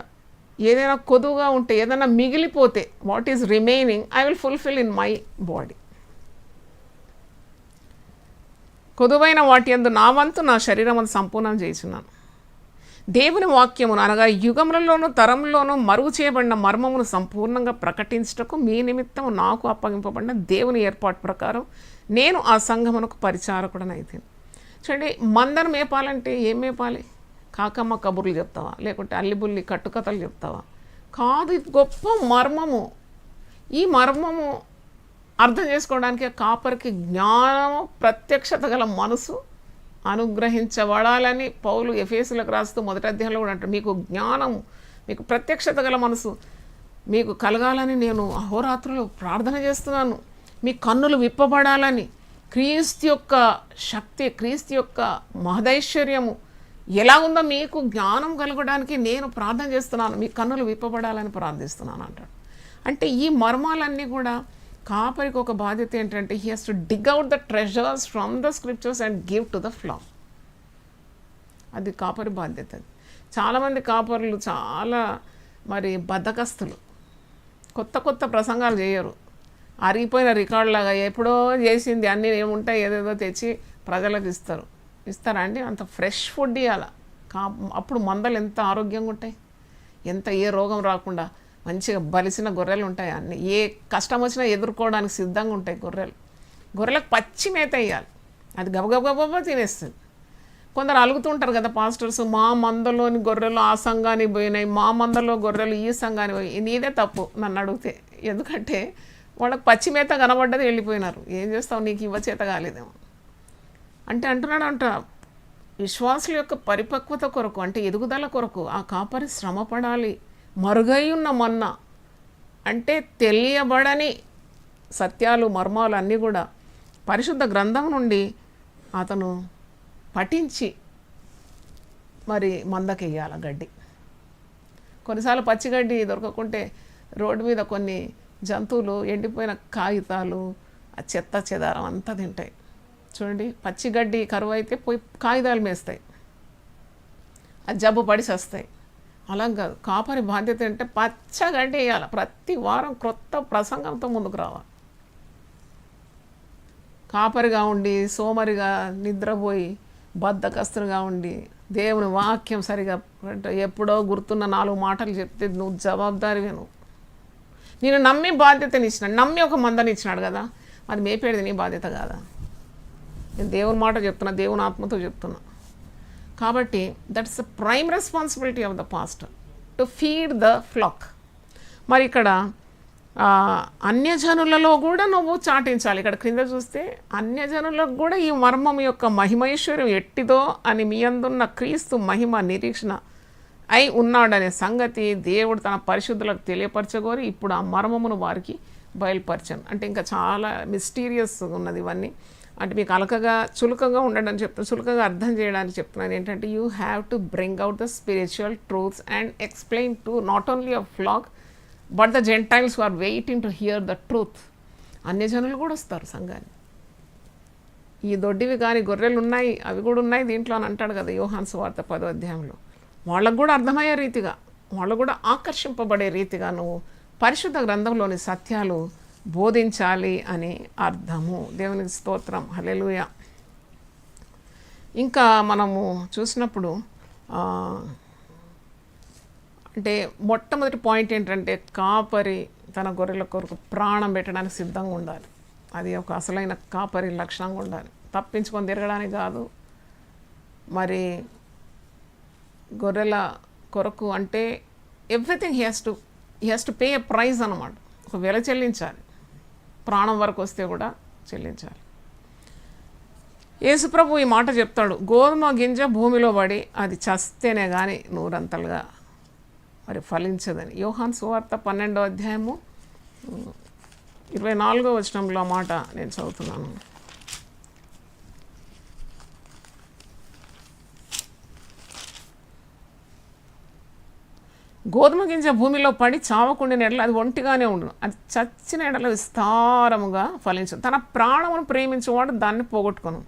ఏదైనా కొదువుగా ఉంటే, ఏదైనా మిగిలిపోతే, what is remaining I will fulfil in my body. కొదువైన వాటి యందు నా వంతు నా శరీరం అందు సంపూర్ణం చేస్తున్నాను. దేవుని వాక్యమును అనగా యుగములలోనూ తరంలోనూ మరుగు చేయబడిన మర్మమును సంపూర్ణంగా ప్రకటించుటకు మీ నిమిత్తం నాకు అప్పగింపబడిన దేవుని ఏర్పాటు ప్రకారం నేను ఆ సంఘమునకు పరిచారకుడనైతే. చూడండి, మందను మేపాలంటే ఏం మేపాలి? కాకమ్మ కబుర్లు చెప్తావా, లేకుంటే అల్లిబుల్లి కట్టుకథలు చెప్తావా? కాదు, ఇది గొప్ప మర్మము. ఈ మర్మము అర్థం చేసుకోవడానికి కాపరికి జ్ఞానము, ప్రత్యక్షత గల మనసు అనుగ్రహించబడాలని పౌలు ఎఫెసీయులకు రాస్తూ 1వ అధ్యాయంలో కూడా అంటారు, మీకు జ్ఞానము, మీకు ప్రత్యక్షత గల మనసు మీకు కలగాలని నేను అహోరాత్రులు ప్రార్థన చేస్తున్నాను. మీ కన్నులు విప్పబడాలని, క్రీస్తు యొక్క శక్తి, క్రీస్తు యొక్క మహదైశ్వర్యము ఎలా ఉందో మీకు జ్ఞానం కలగడానికి నేను ప్రార్థన చేస్తున్నాను, మీ కన్నులు విప్పబడాలని ప్రార్థిస్తున్నాను అంటాడు. అంటే ఈ మర్మాలన్నీ కూడా కాపరికి ఒక బాధ్యత ఏంటంటే he has to dig out the treasures from the scriptures and give to the flock. అది కాపరి బాధ్యత. అది చాలామంది కాపరులు చాలా మరి బద్ధకస్తులు, కొత్త కొత్త ప్రసంగాలు చేయరు, అరిగిపోయిన రికార్డులాగా ఎప్పుడో చేసింది అన్నీ ఏముంటాయి ఏదేదో తెచ్చి ప్రజలకు ఇస్తారా అండి? అంత ఫ్రెష్ ఫుడ్ ఇవ్వాలి. అప్పుడు మందలు ఎంత ఆరోగ్యంగా ఉంటాయి, ఎంత ఏ రోగం రాకుండా మంచిగా బలిసిన గొర్రెలు ఉంటాయి. అన్నీ ఏ కష్టం వచ్చినా ఎదుర్కోవడానికి సిద్ధంగా ఉంటాయి గొర్రెలకు పచ్చి మేత ఇవ్వాలి, అది గబగబగబ తినేస్తుంది. కొందరు అలుగుతుంటారు కదా పాస్టర్స్, మా మందలోని గొర్రెలు ఆ సంఘానికి పోయినాయి, మా మందలో గొర్రెలు ఈ సంఘానికి పోయి. నీదే తప్పు నన్ను అడిగితే, ఎందుకంటే వాళ్ళకి పచ్చి మేత కనబడ్డది వెళ్ళిపోయినారు. ఏం చేస్తావు, నీకు ఇవ్వచేత కాలేదేమో అంటే అంటున్నాడంట. విశ్వాసుల యొక్క పరిపక్వత కొరకు అంటే ఎదుగుదల కొరకు ఆ కాపరి శ్రమ పడాలి. మరుగై ఉన్న మన్నా అంటే తెలియబడని సత్యాలు మర్మాలు అన్నీ కూడా పరిశుద్ధ గ్రంథం నుండి అతను పఠించి మరి మందకెయ్యాల గడ్డి. కొన్నిసార్లు పచ్చిగడ్డి దొరకకుంటే రోడ్డు మీద కొన్ని జంతువులు ఎండిపోయిన కాగితాలు ఆ చెత్త చెదారం అంతా తింటాయి. చూడండి, పచ్చిగడ్డి కరువు అయితే పోయి కాగితాలు మేస్తాయి, అది జబ్బు పడి వస్తాయి. అలా కాదు, కాపరి బాధ్యత అంటే పచ్చగడ్డి వేయాలి. ప్రతి వారం క్రొత్త ప్రసంగంతో ముందుకు రావాలి. కాపరిగా ఉండి సోమరిగా నిద్రపోయి బద్ధకస్తులుగా ఉండి దేవుని వాక్యం సరిగా ఎప్పుడో గుర్తున్న 4 మాటలు చెప్తే నువ్వు జవాబుదారివే. నేను నమ్మి బాధ్యతనిచ్చినాడు, నమ్మి ఒక మందనిచ్చినాడు కదా, అది మేపేది నీ బాధ్యత కాదా? నేను దేవుని మాట చెప్తున్నా, దేవుని ఆత్మతో చెప్తున్నా. కాబట్టి that's the prime responsibility of the pastor to feed the flax. మరి ఇక్కడ అన్యజనులలో కూడా నువ్వు చాటించాలి. ఇక్కడ క్రింద చూస్తే అన్యజనులకు కూడా ఈ మర్మం యొక్క మహిమైశ్వర్యం ఎట్టిదో అని మీ అందున్న క్రీస్తు మహిమ నిరీక్షణ అయి ఉన్నాడనే సంగతి దేవుడు తన పరిశుద్ధులకు తెలియపరచగోరి ఇప్పుడు ఆ మర్మమును వారికి బయలుపరచాను. అంటే ఇంకా చాలా మిస్టీరియస్ ఉన్నది ఇవన్నీ. అంటే మీకు చులకగా ఉండడం చెప్తున్నాను, చులకగా అర్థం చేయడానికి చెప్తున్నాను. ఏంటంటే you have to bring out the spiritual truths and explain to not only a flock but the gentiles who are waiting to hear the truth. అన్యజనులు కూడా వస్తారు సంఘాన్ని. ఈ దొడ్డివి కానీ గొర్రెలు ఉన్నాయి, అవి కూడా ఉన్నాయి దీంట్లో అని అంటాడు కదా యోహాను సువార్త 10వ అధ్యాయంలో. వాళ్ళకు కూడా అర్థమయ్యే రీతిగా, వాళ్ళు కూడా ఆకర్షింపబడే రీతిగా నువ్వు పరిశుద్ధ గ్రంథంలోని సత్యాలు బోధించాలి అని అర్థము. దేవునికి స్తోత్రం, హల్లెలూయా. ఇంకా మనము చూసినప్పుడు అంటే మొట్టమొదటి పాయింట్ ఏంటంటే కాపరి తన గొర్రెల కొరకు ప్రాణం పెట్టడానికి సిద్ధంగా ఉండాలి. అది ఒక అసలైన కాపరి లక్షణంగా ఉండాలి. తప్పించుకొని తిరగడానికి కాదు. మరి గొర్రెల కొరకు అంటే everything he has to pay a prize అన్నమాట. ఒక వెల చెల్లించాలి, ప్రాణం వరకు వస్తే కూడా చెల్లించాలి. యేసుప్రభు ఈ మాట చెప్తాడు, గోధుమ గింజ భూమిలో పడి అది చస్తేనే కానీ నూరంతలుగా మరి ఫలించదని. యోహాను సువార్త 12వ అధ్యాయము 24వ వచనంలో ఆ మాట నేను చదువుతున్నాను. గోధుమ గింజ భూమిలో పడి చావకుండిన ఎడల అది ఒంటిగానే ఉండును, అది చచ్చిన ఎడల విస్తారముగా ఫలించు. తన ప్రాణమును ప్రేమించేవాడు దాన్ని పోగొట్టుకొను.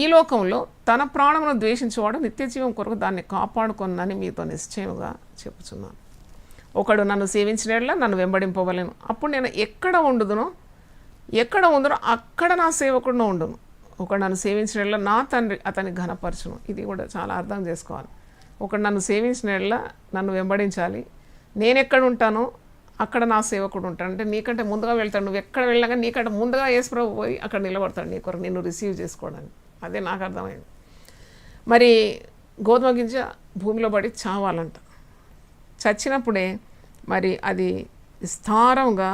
ఈ లోకంలో తన ప్రాణమును ద్వేషించేవాడు నిత్య జీవం కొరకు దాన్ని కాపాడుకొనని మీతో నిశ్చయముగా చెప్పుచున్నాను. ఒకడు నన్ను సేవించిన ఎడల నన్ను వెంబడింపవలేను. అప్పుడు నేను ఎక్కడ ఉండును అక్కడ నా సేవకుడును ఉండును. ఒకడు నన్ను సేవించిన ఎడల నా తండ్రి అతన్ని ఘనపరచును. ఇది కూడా చాలా అర్థం చేసుకోవాలి. ఒకడు నన్ను సేవించిన ఎడల నన్ను వెంబడించాలి. నేను ఎక్కడ ఉంటానో అక్కడ నా సేవకుడు ఉంటాడు. అంటే నీకంటే ముందుగా వెళ్తాడు. నువ్వు ఎక్కడ వెళ్ళగా నీకంటే ముందుగా యేసుప్రభు పోయి అక్కడ నిలబడతాడు నీ కొరకు, నిన్ను రిసీవ్ చేసుకోవడానికి. అదే నాకు అర్థమైంది. మరి గోధుమ గింజ భూమిలో పడి చావాలంట. చచ్చినప్పుడే మరి అది విస్తారంగా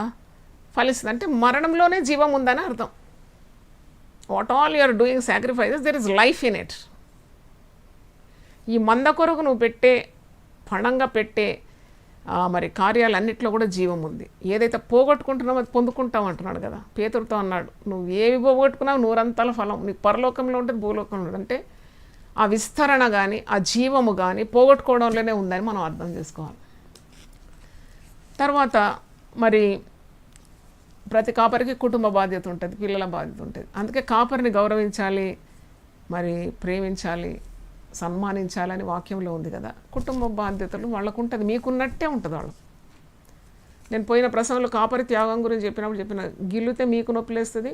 ఫలిస్తుంది. అంటే మరణంలోనే జీవం ఉందని అర్థం. What all you are doing sacrifices, there is life in it. ఈ మంద కొరకు నువ్వు పణంగా పెట్టే మరి కార్యాలన్నింటిలో కూడా జీవం ఉంది. ఏదైతే పోగొట్టుకుంటున్నావో అది పొందుకుంటావు అంటున్నాడు కదా. పేతురుతో అన్నాడు, నువ్వు ఏవి పోగొట్టుకున్నావు నూరంతల ఫలం నీకు పరలోకంలో ఉంటుంది, భూలోకంలో ఉంటుంది. అంటే ఆ విస్తరణ కానీ ఆ జీవము కానీ పోగొట్టుకోవడంలోనే ఉందని మనం అర్థం చేసుకోవాలి. తర్వాత మరి ప్రతి కాపరికి కుటుంబ బాధ్యత ఉంటుంది, పిల్లల బాధ్యత ఉంటుంది. అందుకే కాపరిని గౌరవించాలి, మరి ప్రేమించాలి, సన్మానించాలని వాక్యంలో ఉంది కదా. కుటుంబ బాధ్యతలు వాళ్ళకు ఉంటుంది, మీకున్నట్టే ఉంటుంది వాళ్ళు. నేను పోయిన ప్రసంగంలో కాపరి త్యాగం గురించి చెప్పిన గిల్లితే మీకు నొప్పిలేస్తుంది,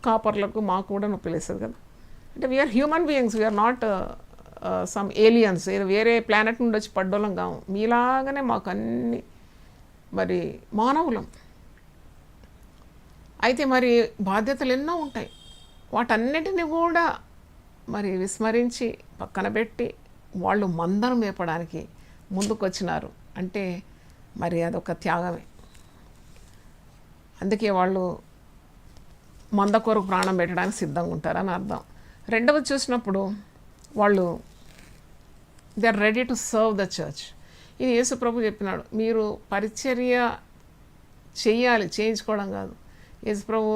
కాపర్లకు మాకు కూడా నొప్పిలేస్తుంది కదా. అంటే we are human beings, we are not some aliens, వేరే ప్లానెట్ నుండి వచ్చి పడ్డోళ్ళం కాము. మీలాగానే మాకు అన్ని మరి మానవులం. అయితే మరి బాధ్యతలు ఎన్నో ఉంటాయి, వాటన్నిటిని కూడా మరి విస్మరించి పక్కన పెట్టి వాళ్ళు మందను మేపడానికి ముందుకొచ్చినారు అంటే మరి అదొక త్యాగమే. అందుకే వాళ్ళు మంద కొరకు ప్రాణం పెట్టడానికి సిద్ధంగా ఉంటారని అర్థం. రెండవది చూసినప్పుడు వాళ్ళు they are ready to serve the church. ఇది యేసు ప్రభు చెప్పినాడు, మీరు పరిచర్య చెయ్యాలి, చేయించుకోవడం కాదు. యేసు ప్రభు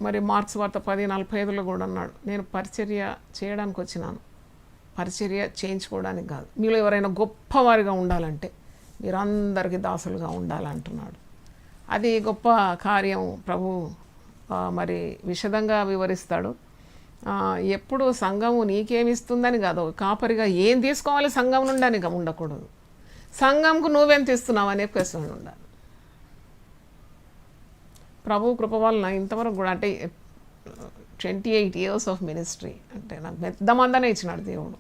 మరి మార్క్స్ వార్త 10:45 కూడా అన్నాడు, నేను పరిచర్య చేయడానికి వచ్చినాను, పరిచర్య చేయించుకోవడానికి కాదు. మీలో ఎవరైనా గొప్పవారిగా ఉండాలంటే మీరు అందరికీ దాసులుగా ఉండాలంటున్నాడు. అది గొప్ప కార్యం ప్రభు మరి విశదంగా వివరిస్తాడు. ఎప్పుడు సంఘము నీకేమిస్తుందని కాదు, కాపరిగా ఏం తీసుకోవాలి సంఘం నుండి అని ఉండకూడదు. సంఘంకు నువ్వెంత ఇస్తున్నావు అనే క్వశ్చన్ ఉండాలి. ప్రభు కృప వలన ఇంతవరకు కూడా అంటే 28 years ఆఫ్ మినిస్ట్రీ అంటే నాకు పెద్ద మందనే ఇచ్చినాడు దేవుడు.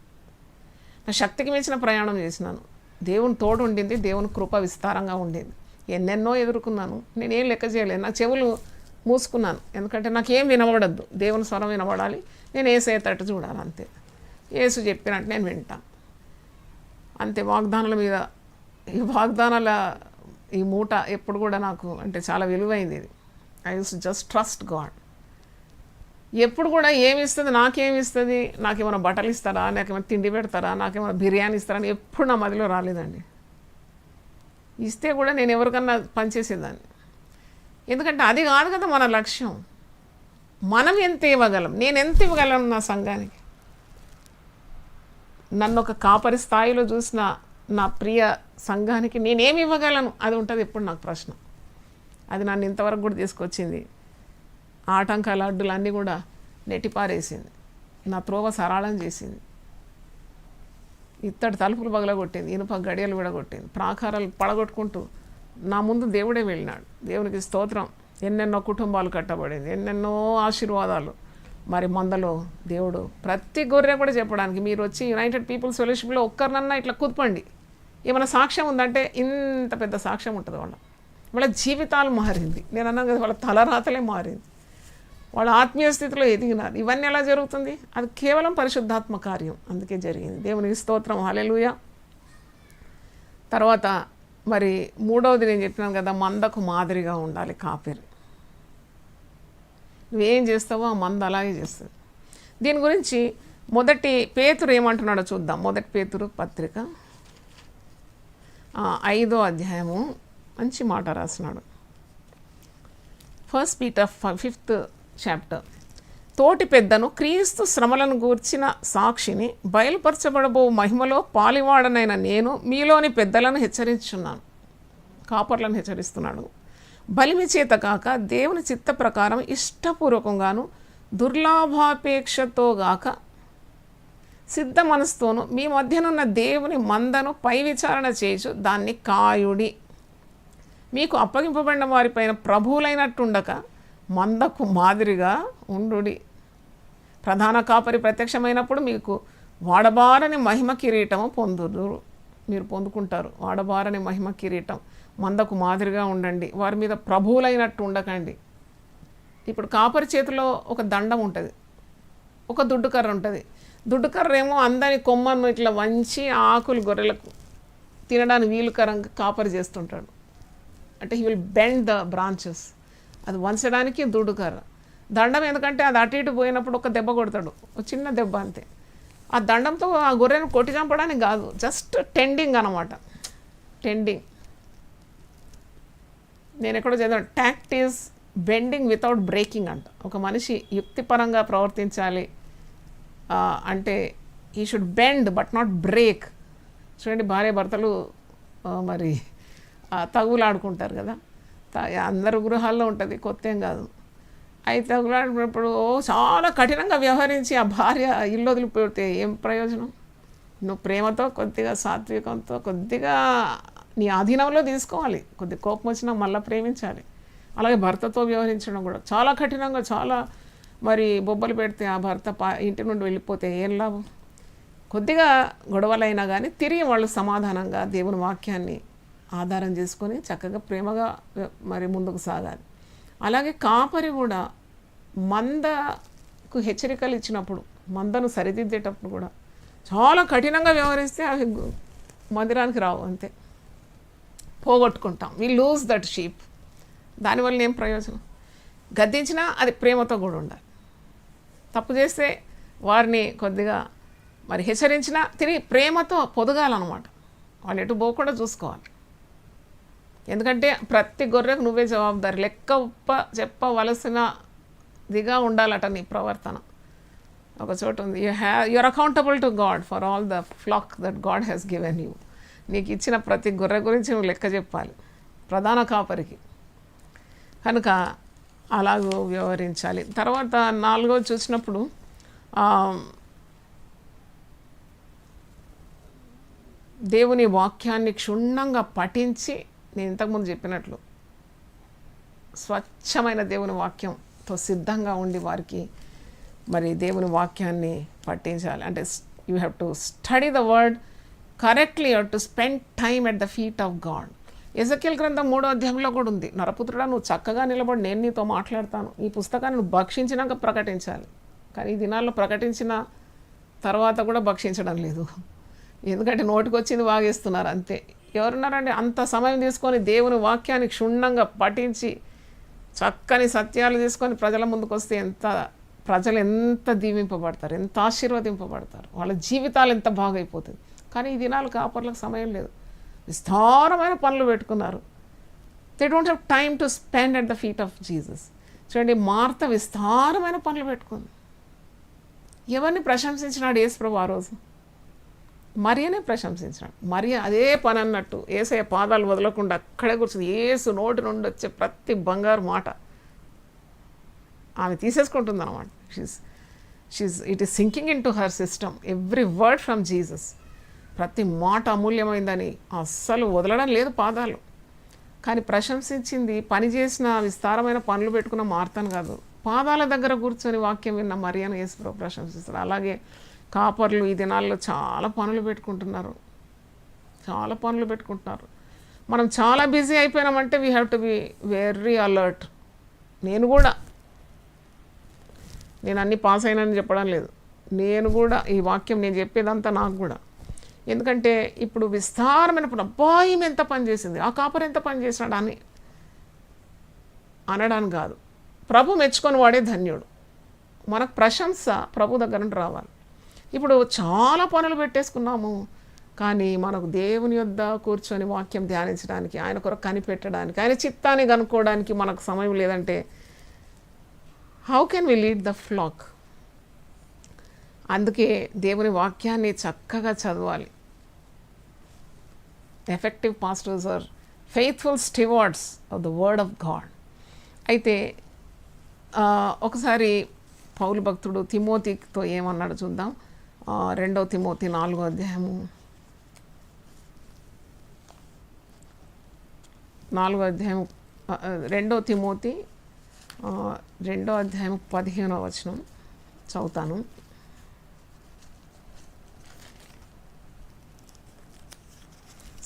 నా శక్తికి మించిన ప్రయాణం చేసినాను, దేవుని తోడు ఉండింది, దేవుని కృప విస్తారంగా ఉండేది. ఎన్నెన్నో ఎదుర్కొన్నాను, నేనేం లెక్క చేయలేదు. నా చెవులు మూసుకున్నాను, ఎందుకంటే నాకేం వినబడద్దు, దేవుని స్వరం వినబడాలి, నేను ఏసేటట్టు చూడాలి అంతే. యేసు చెప్పినట్టు నేను వింటాను అంతే. వాగ్దానాల మీద ఈ వాగ్దానాల ఈ మూట ఎప్పుడు కూడా నాకు అంటే చాలా విలువైంది ఇది. I use just trust God. ఎప్పుడు కూడా ఏమి ఇస్తుంది, నాకేమిస్తుంది, నాకేమైనా బట్టలు ఇస్తారా, నాకేమైనా తిండి పెడతారా, నాకేమైనా బిర్యానీ ఇస్తారా అని ఎప్పుడు నా మదిలో రాలేదండి. ఇస్తే కూడా నేను ఎవరికన్నా పనిచేసేదాన్ని. ఎందుకంటే అది కాదు కదా మన లక్ష్యం. మనం ఎంత ఇవ్వగలం, నేను ఎంత ఇవ్వగలను నా సంఘానికి. నన్ను ఒక కాపరి స్థాయిలో చూసిన నా ప్రియ సంఘానికి నేనేమి ఇవ్వగలను, అది ఉంటుంది ఎప్పుడు నాకు ప్రశ్న. అది నన్ను ఇంతవరకు కూడా తీసుకొచ్చింది. ఆటంకాల అడ్డులన్నీ కూడా నెట్టిపారేసింది, నా త్రోవ సరళం చేసింది, ఇత్తడి తలుపులు పగలగొట్టింది, ఇనుప గడియలు విడగొట్టింది, ప్రాకారాలు పడగొట్టుకుంటూ నా ముందు దేవుడే వెళ్ళినాడు. దేవునికి స్తోత్రం. ఎన్నెన్నో కుటుంబాలు కట్టబడింది, ఎన్నెన్నో ఆశీర్వాదాలు. మరి మందలో దేవుడు ప్రతి గొర్రె కూడా చెప్పడానికి, మీరు వచ్చి యునైటెడ్ పీపుల్స్ ఫెలోషిప్లో ఒక్కరినన్నా ఇట్లా కుదపండి, ఏమైనా సాక్ష్యం ఉందంటే ఇంత పెద్ద సాక్ష్యం ఉంటుంది. వాళ్ళ జీవితాలు మారింది. నేను అన్నాను కదా, వాళ్ళ తలరాతలే మారింది, వాళ్ళ ఆత్మీయ స్థితిలో ఎదిగినారు. ఇవన్నీ ఎలా జరుగుతుంది? అది కేవలం పరిశుద్ధాత్మ కార్యం, అందుకే జరిగింది. దేవునికి స్తోత్రం, హల్లెలూయా. తర్వాత మరి మూడవది నేను చెప్పినాను కదా, మందకు మాదిరిగా ఉండాలి కాపరి. నువ్వేం చేస్తావో ఆ మంద అలాగే చేస్తుంది. దీని గురించి మొదటి పేతురు ఏమంటున్నాడో చూద్దాం. మొదటి పేతురు పత్రిక 5వ అధ్యాయము మంచి మాట రాసినాడు. 1 Peter 5th chapter. తోటి పెద్దను, క్రీస్తు శ్రమలను గూర్చిన సాక్షిని, బయలుపరచబడబో మహిమలో పాలివాడనైన నేను మీలోని పెద్దలను హెచ్చరించున్నాను. కాపర్లను హెచ్చరిస్తున్నాడు. బలిమి చేత కాక దేవుని చిత్త ప్రకారం ఇష్టపూర్వకంగాను దుర్లాభాపేక్షతో గాక సిద్ధ మనసుతోను మీ మధ్యనున్న దేవుని మందను పై విచారణ చేయుచు దాన్ని కాయుడి. మీకు అప్పగింపబడిన వారిపైన ప్రభువులైనట్టుండక మందకు మాదిరిగా ఉండుడి. ప్రధాన కాపరి ప్రత్యక్షమైనప్పుడు మీకు వాడబారని మహిమ కిరీటము పొందుదురు. మీరు పొందుకుంటారు వాడబారని మహిమ కిరీటం. మందకు మాదిరిగా ఉండండి, వారి మీద ప్రభువులైనట్టు ఉండకండి. ఇప్పుడు కాపరి చేతిలో ఒక దండం ఉంటుంది, ఒక దుడ్డుకర్ర ఉంటుంది. దుడ్డుకర్ర ఏమో అందరి కొమ్మను ఇట్లా వంచి ఆకులు గొర్రెలకు తినడానికి వీలుకరంగా కాపరి చేస్తుంటాడు. అంటే he will bend the branches. అది వంచడానికి దుడ్డుకర్ర. దండం ఎందుకంటే అది అటు ఇటు పోయినప్పుడు ఒక దెబ్బ కొడతాడు, ఒక చిన్న దెబ్బ అంతే. ఆ దండంతో ఆ గొర్రెను కొట్టి చంపడానికి కాదు, జస్ట్ టెండింగ్ అనమాట. టెండింగ్. నేను ఎక్కడో చదివాను, tact is bending without breaking అంట. ఒక మనిషి యుక్తిపరంగా ప్రవర్తించాలి అంటే ఈ should bend but not break. చూడండి, భార్య భర్తలు మరి తగులాడుకుంటారు కదా, అందరు గృహాల్లో ఉంటుంది, కొత్త ఏం కాదు. అయితే ఇప్పుడు చాలా కఠినంగా వ్యవహరించి ఆ భార్య ఇల్లు వదిలిపోతే ఏం ప్రయోజనం? నువ్వు ప్రేమతో కొద్దిగా సాత్వికంతో కొద్దిగా నీ ఆధీనంలో తీసుకోవాలి. కొద్ది కోపం వచ్చినా మళ్ళీ ప్రేమించాలి. అలాగే భర్తతో వ్యవహరించడం కూడా చాలా కఠినంగా, చాలా మరి బొబ్బలు పెడితే ఆ భర్త ఇంటి నుండి వెళ్ళిపోతే ఏం లాభం? కొద్దిగా గొడవలైనా కానీ తిరిగి వాళ్ళు సమాధానంగా దేవుని వాక్యాన్ని ఆధారం చేసుకొని చక్కగా ప్రేమగా మరి ముందుకు సాగాలి. అలాగే కాపరి కూడా మందకు హెచ్చరికలు ఇచ్చినప్పుడు, మందను సరిదిద్దేటప్పుడు కూడా చాలా కఠినంగా వ్యవహరిస్తే అవి మందిరానికి రావు, అంతే పోగొట్టుకుంటాం. We lose that sheep. దానివల్ల ఏం ప్రయోజనం? గద్దించినా అది ప్రేమతో కూడా ఉండాలి. తప్పు చేస్తే వారిని కొద్దిగా మరి హెచ్చరించినా తిరిగి ప్రేమతో పొదగాలన్నమాట. వాళ్ళు ఎటు పోకుండా చూసుకోవాలి. ఎందుకంటే ప్రతి గొర్రెకు నువ్వే జవాబుదారి, లెక్క చెప్పవలసినదిగా ఉండాలట నీ ప్రవర్తన. ఒక చోట ఉంది, you are accountable to God for all the flock that God has given you. నీకు ఇచ్చిన ప్రతి గొర్రె గురించి నువ్వు లెక్క చెప్పాలి ప్రధాన కాపరికి. కనుక అలాగూ వ్యవహరించాలి. తర్వాత 4వ చూసినప్పుడు దేవుని వాక్యాన్ని క్షుణ్ణంగా పఠించి, నేను ఇంతకుముందు చెప్పినట్లు స్వచ్ఛమైన దేవుని వాక్యంతో సిద్ధంగా ఉండి వారికి మరి దేవుని వాక్యాన్ని పఠించాలి. అంటే you have to study the word correctly, you have to spend time at the feet of God. Ezekiel గ్రంథం 3వ అధ్యాయంలో కూడా ఉంది, నరపుత్రుడా నువ్వు చక్కగా నిలబడి నేను నీతో మాట్లాడతాను, ఈ పుస్తకాన్ని నువ్వు భక్షించినాక ప్రకటించాలి. కానీ ఈ దినాల్లో ప్రకటించిన తర్వాత కూడా భక్షించడం లేదు. ఎందుకంటే నోటికి వచ్చింది వాగేస్తున్నారు అంతే. ఎవరున్నారండి అంత సమయం తీసుకొని దేవుని వాక్యాన్ని క్షుణ్ణంగా పఠించి చక్కని సత్యాలు తీసుకొని ప్రజల ముందుకు వస్తే ప్రజలు ఎంత దీవింపబడతారు, ఎంత ఆశీర్వదింపబడతారు, వాళ్ళ జీవితాలు ఎంత బాగైపోతుంది. కానీ ఈ దినాలు కాపర్లకు సమయం లేదు, విస్తారమైన పనులు పెట్టుకున్నారు. They don't have time to spend at the feet of Jesus. చూడండి, మార్త విస్తారమైన పనులు పెట్టుకుంది. ఎవరిని ప్రశంసించినాడు యేసుప్రభు ఆ రోజు? మరియనే ప్రశంసించినాడు. మరియ అదే పని అన్నట్టు యేసయ్య పాదాలు వదలకుండా అక్కడే కూర్చుంది. యేసు నోటి నుండి వచ్చే ప్రతి బంగారు మాట ఆమె తీసేసుకుంటుంది అనమాట. It is sinking in to her system every word from Jesus. ప్రతి మాట అమూల్యమైందని అస్సలు వదలడం లేదు పాదాలు. కానీ ప్రశంసించింది పని చేసిన విస్తారమైన పనులు పెట్టుకున్న మార్తను కాదు, పాదాల దగ్గర కూర్చొని వాక్యం విన్న మరియను యేసుప్రభు ప్రశంసిస్తారు. అలాగే కాపర్లు ఈ దినాల్లో చాలా పనులు పెట్టుకుంటున్నారు. మనం చాలా బిజీ అయిపోయినామంటే we have to be very alert. నేను అన్నీ పాస్ అయినానని చెప్పడం లేదు, నేను కూడా ఈ వాక్యం నేను చెప్పేదంతా నాకు కూడా. ఎందుకంటే ఇప్పుడు విస్తారమైన పని, అబ్బాయి ఎంత పని చేసింది, ఆ కాపర్ ఎంత పని చేసినాడు అని అనడానికి కాదు. ప్రభు మెచ్చుకొని వాడే ధన్యుడు. మనకు ప్రశంస ప్రభు దగ్గర నుండి రావాలి. ఇప్పుడు చాలా పనులు పెట్టేసుకున్నాము, కానీ మనకు దేవుని యొద్ద కూర్చొని వాక్యం ధ్యానించడానికి, ఆయన కొరకు కనిపెట్టడానికి, ఆయన చిత్తాన్ని కనుక్కోవడానికి మనకు సమయం లేదంటే how can we lead the flock? అందుకే దేవుని వాక్యాన్ని చక్కగా చదవాలి. Effective pastors are faithful stewards of the word of God. అయితే ఒకసారి పౌలు భక్తుడు తిమోతితో ఏమన్నాడు చూద్దాం. 2వ తిమోతి 4వ అధ్యాయము 2వ తిమోతి 2వ అధ్యాయం 15వ వచనం చదువుతాను.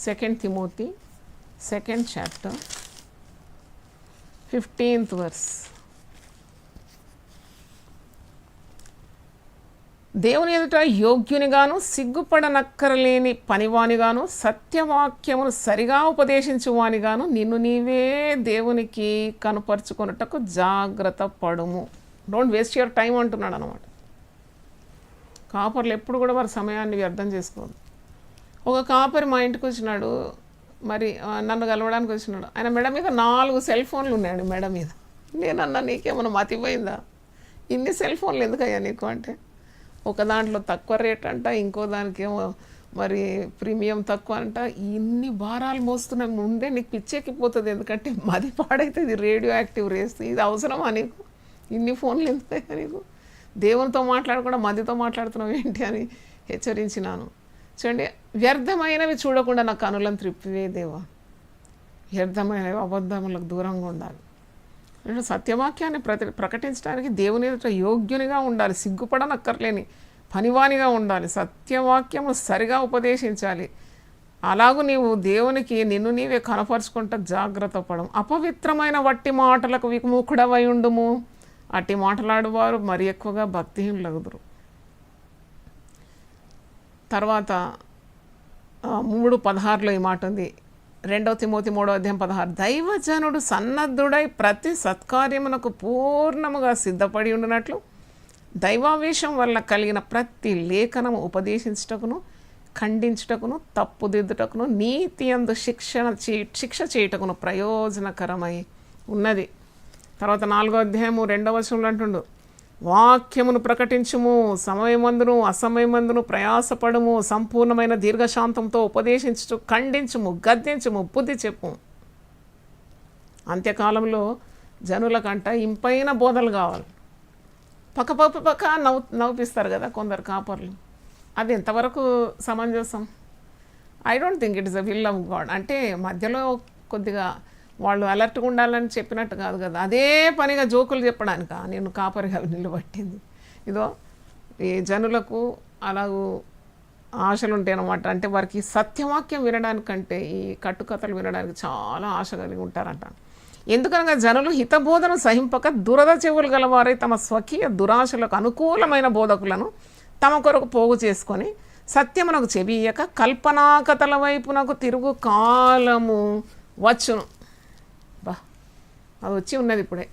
Second Timothy 2nd chapter 15th verse. దేవుని ఎదుట యోగ్యునిగాను సిగ్గుపడనక్కరలేని పనివానిగాను సత్యవాక్యమును సరిగా ఉపదేశించువానిగాను నిన్ను నీవే దేవునికి కనుపరుచుకొనుటకు జాగ్రత్త పడుము. డోంట్ వేస్ట్ యువర్ టైం అంటున్నాడు అనమాట. కాపర్లు ఎప్పుడు కూడా వారి సమయాన్ని వ్యర్థం చేసుకోదు. ఒక కాపరి మా ఇంటికి వచ్చినాడు, మరి నన్ను కలవడానికి వచ్చినాడు. ఆయన మెడ మీద 4 సెల్ ఫోన్లు ఉన్నాయండి మెడ మీద. నేనన్నా నీకేమన్నా మతిపోయిందా, ఇన్ని సెల్ ఫోన్లు ఎందుకయ్యా నీకు అంటే, ఒక దాంట్లో తక్కువ రేట్ అంట, ఇంకో దానికేమో మరి ప్రీమియం తక్కువ అంట. ఇన్ని భారాలు మోస్తున్నా ముందే నీకు పిచ్చెక్కిపోతుంది, ఎందుకంటే మది పాడైతుంది, రేడియో యాక్టివ్ రేస్. ఇది అవసరమా నీకు? ఇన్ని ఫోన్లు ఎందుకు నీకు? దేవునితో మాట్లాడకుండా మదితో మాట్లాడుతున్నావు ఏంటి అని హెచ్చరించినాను. చూడండి, వ్యర్థమైనవి చూడకుండా నా కనులను త్రిప్పివే దేవా. వ్యర్థమైనవి, అబద్ధములకు దూరంగా ఉండాలి. అంటే సత్యవాక్యాన్ని ప్రకటించడానికి దేవుని ఎదుట యోగ్యునిగా ఉండాలి, సిగ్గుపడనక్కర్లేని పనివానిగా ఉండాలి, సత్యవాక్యము సరిగా ఉపదేశించాలి. అలాగూ నీవు దేవునికి నిన్ను నీవే కనపరుచుకుంటా జాగ్రత్త పడము. అపవిత్రమైన వట్టి మాటలకు విముఖుడవై ఉండుము. అట్టి మాటలాడువారు మరి ఎక్కువగా భక్తిహీనులగుదురు. తర్వాత 3:16 ఈ మాట ఉంది. 2 తిమోతి 3:16 దైవజనుడు సన్నద్ధుడై ప్రతి సత్కార్యమునకు పూర్ణముగా సిద్ధపడి ఉండినట్లు దైవావేశం వల్ల కలిగిన ప్రతి లేఖనము ఉపదేశించుటకును, ఖండించుటకును, తప్పుదిద్దుటకును, నీతి యందు శిక్ష చేయుటకును ప్రయోజనకరమై ఉన్నది. తర్వాత 4వ అధ్యాయము 2వ వచనంలో అంటుండు, వాక్యమును ప్రకటించుము, సమయమందును అసమయమందును ప్రయాసపడము, సంపూర్ణమైన దీర్ఘశాంతంతో ఉపదేశించు, ఖండించుము, గద్దించుము, బుద్ధి చెప్పు. అంత్యకాలంలో జనులకంట ఇంపైన బోధలు కావాలి. పక్క నవ్విస్తారు కదా కొందరు కాపర్లు. అది ఎంతవరకు సమంజసం? I don't think it is a will of God. అంటే మధ్యలో కొద్దిగా వాళ్ళు అలర్ట్గా ఉండాలని చెప్పినట్టు కాదు కదా, అదే పనిగా జోకులు చెప్పడానిక నేను కాపరిగా నిలబట్టింది. ఇదో ఈ జనులకు అలాగూ ఆశలు ఉంటాయి అన్నమాట. అంటే వారికి సత్యవాక్యం వినడానికంటే ఈ కట్టుకథలు వినడానికి చాలా ఆశ కలిగి ఉంటారంట. ఎందుకనగా జనులు హితబోధను సహింపక దురద చెవులు గలవారై తమ స్వకీయ దురాశలకు అనుకూలమైన బోధకులను తమ కొరకు పోగు చేసుకొని సత్యమునకు చెవియక కల్పనాకథల వైపునకు తిరుగు కాలము వచ్చును. బా, అది వచ్చి ఉన్నది ఇప్పుడే.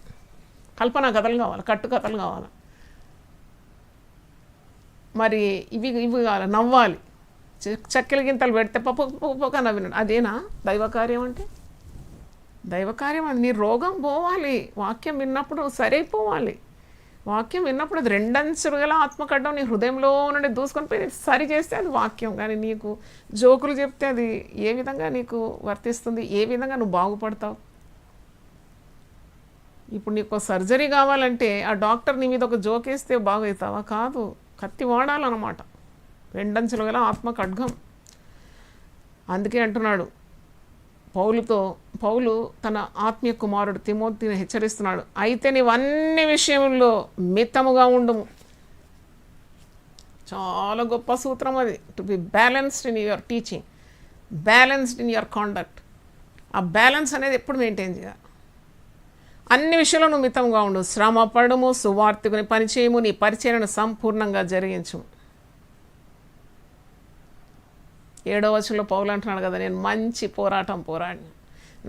కల్పనా కథలు కావాలి, కట్టుకథలు కావాలి, మరి ఇవి కావాలి, నవ్వాలి, చక్కెల గింతలు పెడితే పక్క నవ్వినాడు. అదేనా దైవకార్యం అంటే? దైవకార్యం అది నీ రోగం పోవాలి, వాక్యం విన్నప్పుడు సరైపోవాలి. వాక్యం విన్నప్పుడు అది రెండంచులు గల ఆత్మకడ్డం నీ హృదయంలో నుండి దూసుకొని పోయి సరి చేస్తే అది వాక్యం. కానీ నీకు జోకులు చెప్తే అది ఏ విధంగా నీకు వర్తిస్తుంది? ఏ విధంగా నువ్వు బాగుపడతావు? ఇప్పుడు నీకు సర్జరీ కావాలంటే ఆ డాక్టర్ నీ మీద ఒక జోకేస్తే బాగవుతావా? కాదు, కత్తి వాడాలన్నమాట, రెండంచులు గల ఆత్మ ఖడ్గం. అందుకే అంటున్నాడు పౌలు తన ఆత్మీయ కుమారుడు తిమోతిని హెచ్చరిస్తున్నాడు, అయితే నీవు అన్ని విషయంలో మితముగా ఉండుము. చాలా గొప్ప సూత్రం అది. To be balanced in your teaching, balanced in your conduct. ఆ బ్యాలెన్స్ అనేది ఎప్పుడు మెయింటైన్ చేయాలి. అన్ని విషయంలో నువ్వు మితంగా ఉండు, శ్రమ పడము, సువార్తికుని పనిచేయము, నీ పరిచర్యను సంపూర్ణంగా జరిగించు. 7వ వచనంలో పౌలు అంటున్నాడు కదా, నేను మంచి పోరాటం పోరాడిని,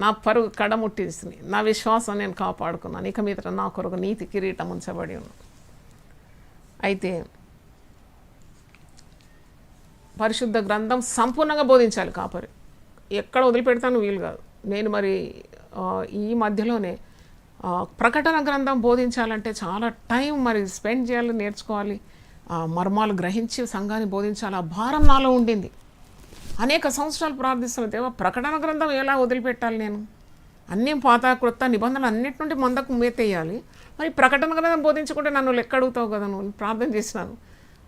నా పరుగు కడముట్టించింది, నా విశ్వాసం నేను కాపాడుకున్నాను, ఇక మీదట నా కొరకు నీతి కిరీటం ఉంచబడి ఉన్నాను. అయితే పరిశుద్ధ గ్రంథం సంపూర్ణంగా బోధించాలి కాపరి. ఎక్కడ వదిలిపెడతాను వీలు కాదు. నేను మరి ఈ మధ్యలోనే ప్రకటన గ్రంథం బోధించాలంటే చాలా టైం మరి స్పెండ్ చేయాలి, నేర్చుకోవాలి, మర్మాలు గ్రహించి సంఘాన్ని బోధించాలి. ఆ భారం నాలో ఉండింది. అనేక సంవత్సరాలు ప్రార్థిస్తున్న దేవా, ప్రకటన గ్రంథం ఎలా వదిలిపెట్టాలి? నేను అన్నీ పాత క్రొత్త నిబంధనలు అన్నిటి నుండి మందకు మేతేయాలి. మరి ప్రకటన గ్రంథం బోధించుకుంటే నన్ను లెక్క అడుగుతావు కదా నువ్వు. ప్రార్థన చేసినాను,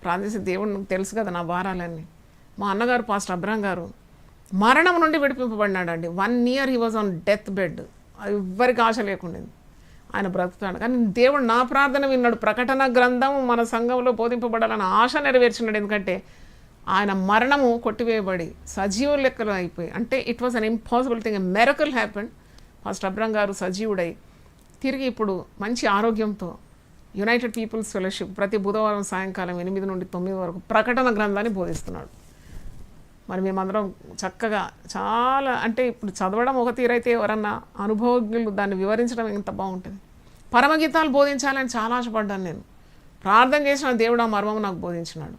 ప్రార్థించి దేవుడు నాకు తెలుసు కదా నా భారాలన్నీ. మా అన్నగారు పాస్టర్ అబ్రాహం గారు మరణం నుండి విడిపింపబడినాడండి. 1 year he was on death bed. ఎవ్వరికి ఆశ లేకుండింది, ఆయన బ్రతుకుతాడు. కానీ దేవుడు నా ప్రార్థన విన్నాడు. ప్రకటన గ్రంథం మన సంఘంలో బోధింపబడాలని ఆశ నెరవేర్చినాడు. ఎందుకంటే ఆయన మరణము కొట్టివేయబడి సజీవ లెక్కలు అయిపోయి, అంటే it was an impossible thing, a miracle happened. First Abraham గారు సజీవుడై తిరిగి ఇప్పుడు మంచి ఆరోగ్యంతో యునైటెడ్ పీపుల్స్ ఫెలోషిప్ ప్రతి బుధవారం సాయంకాలం 8 నుండి 9 వరకు ప్రకటన గ్రంథాన్ని బోధిస్తున్నాడు. మరి మేమందరం చక్కగా చాలా, అంటే ఇప్పుడు చదవడం ఒక తీరైతే ఎవరన్నా అనుభవజ్ఞులు దాన్ని వివరించడం ఎంత బాగుంటుంది. పరమగీతాలు బోధించాలని చాలా ఆశపడ్డాను నేను. ప్రార్థన చేసిన దేవుడు ఆ మర్మం నాకు బోధించినాడు.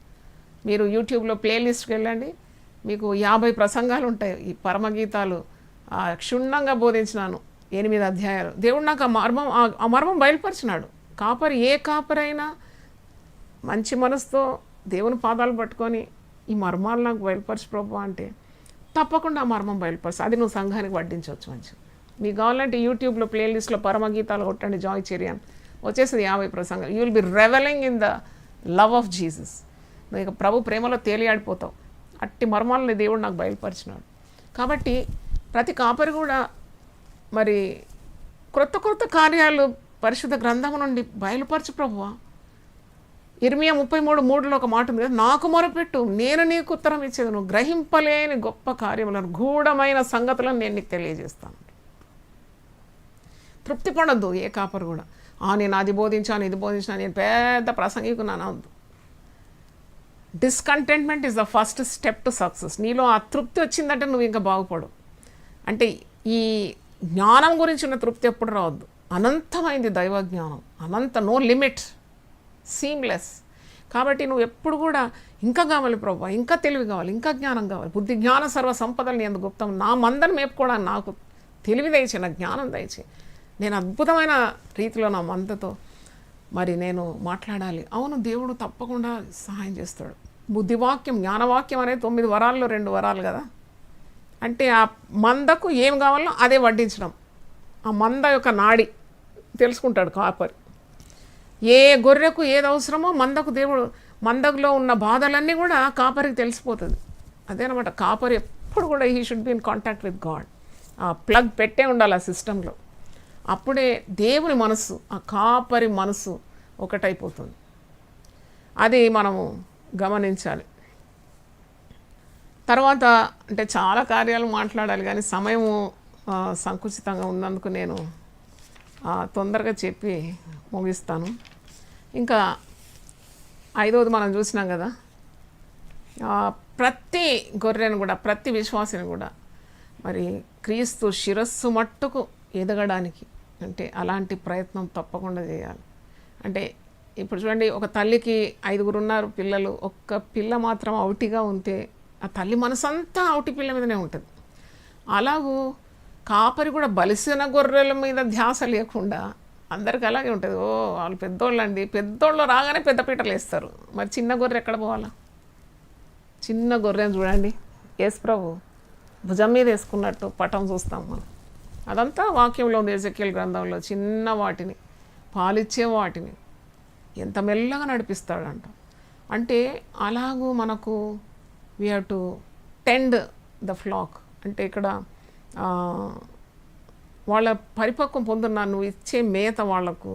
మీరు యూట్యూబ్లో ప్లేలిస్ట్కి వెళ్ళండి, మీకు 50 ప్రసంగాలు ఉంటాయి. ఈ పరమగీతాలు క్షుణ్ణంగా బోధించినాను, 8 అధ్యాయాలు. దేవుడు నాకు ఆ మర్మం బయలుపరిచినాడు. కాపరి, ఏ కాపరైనా మంచి మనసుతో దేవుని పాదాలు పట్టుకొని ఈ మర్మాలు నాకు బయలుపరచు ప్రభు అంటే తప్పకుండా ఆ మర్మం బయలుపరచు. అది నువ్వు సంఘానికి వడ్డించవచ్చు. మంచి మీకు కావాలంటే యూట్యూబ్లో ప్లేలిస్ట్లో పరమగీతాలు కొట్టండి, జాయ్ చెరియన్ వచ్చేసింది 50 ప్రసంగాలు. You will be reveling in the love of Jesus. నువ్వు ఇక ప్రభు ప్రేమలో తేలియాడిపోతావు. అట్టి మర్మాలని దేవుడు నాకు బయలుపరిచినాడు. కాబట్టి ప్రతి కాపరి కూడా మరి క్రొత్త క్రొత్త కార్యాలు పరిశుద్ధ గ్రంథం నుండి బయలుపరచు ప్రభువా. ఇర్మియా 33:3 ఒక మాట ఉంది కదా, నాకు మొరపెట్టు నేను నీకు ఉత్తరం ఇచ్చేది, నువ్వు గ్రహింపలేని గొప్ప కార్యములను గూఢమైన సంగతులను నేను నీకు తెలియజేస్తాను. తృప్తి పడద్దు ఏ కాపరు కూడా, నేను అది బోధించాను ఇది బోధించాను నేను పెద్ద ప్రసంగికున్నాను అవద్దు. Discontentment is the first step to success. నీలో ఆ తృప్తి వచ్చిందంటే నువ్వు ఇంకా బాగుపడు. అంటే ఈ జ్ఞానం గురించి ఉన్న తృప్తి ఎప్పుడు రావద్దు. అనంతమైంది దైవ జ్ఞానం, నో లిమిట్, సీమ్లెస్. కాబట్టి నువ్వు ఎప్పుడు కూడా ఇంకా కావాలి ప్రభు, ఇంకా తెలివి కావాలి, ఇంకా జ్ఞానం కావాలి. బుద్ధి జ్ఞాన సర్వ సంపదలు ఎందుకు గుప్తం, నా మందను మేపుకోవడానికి నాకు తెలివి దయచే, నా జ్ఞానం దయచే. నేను అద్భుతమైన రీతిలో నా మందతో మరి నేను మాట్లాడాలి. అవును, దేవుడు తప్పకుండా సహాయం చేస్తాడు. బుద్ధివాక్యం జ్ఞానవాక్యం అనేది 9 వరాల్లో 2 వరాలు కదా. అంటే ఆ మందకు ఏం కావాలో అదే వడ్డించడం. ఆ మంద యొక్క నాడి తెలుసుకుంటాడు కాపరి. ఏ గొర్రెకు ఏది అవసరమో మందకు దేవుడు, మందకులో ఉన్న బాధలన్నీ కూడా కాపరికి తెలిసిపోతుంది. అదేనమాట కాపరి ఎప్పుడు కూడా he should be in contact with God. ఆ ప్లగ్ పెట్టే ఉండాలి ఆ సిస్టంలో. అప్పుడే దేవుని మనస్సు, ఆ కాపరి మనస్సు ఒకటైపోతుంది. అది మనము గమనించాలి. తర్వాత అంటే చాలా కార్యాలు మాట్లాడాలి కానీ సమయము సంకుచితంగా ఉన్నందుకు నేను తొందరగా చెప్పి ముగిస్తాను. ఇంకా 5వది మనం చూసినాం కదా, ప్రతి గొర్రెను కూడా ప్రతి విశ్వాసిని కూడా మరి క్రీస్తు శిరస్సు మట్టుకు ఎదగడానికి అంటే అలాంటి ప్రయత్నం తప్పకుండా చేయాలి. అంటే ఇప్పుడు చూడండి, ఒక తల్లికి 5గురు ఉన్నారు పిల్లలు, ఒక్క పిల్ల మాత్రం అవుటిగా ఉంటే ఆ తల్లి మనసంతా అవుటి పిల్ల మీదనే ఉంటుంది. అలాగూ కాపరి కూడా బలిసిన గొర్రెల మీద ధ్యాస లేకుండా అందరికీ అలాగే ఉంటుంది. వాళ్ళు పెద్దోళ్ళు అండి, పెద్దోళ్ళు రాగానే పెద్ద పీటలు వేస్తారు. మరి చిన్న గొర్రె ఎక్కడ పోవాలా? చిన్న గొర్రెని చూడండి, యేసు ప్రభు భుజం మీద వేసుకున్నట్టు పటం చూస్తాం మనం. అదంతా వాక్యంలో ఉంది, ఎజెకియల్ గ్రంథంలో. చిన్న వాటిని, పాలిచ్చే వాటిని ఎంత మెల్లగా నడిపిస్తాడంట. అంటే అలాగూ మనకు we have to tend the flax. అంటే ఇక్కడ వాళ్ళ పరిపక్వం పొందున్నా నువ్వు ఇచ్చే మేత వాళ్లకు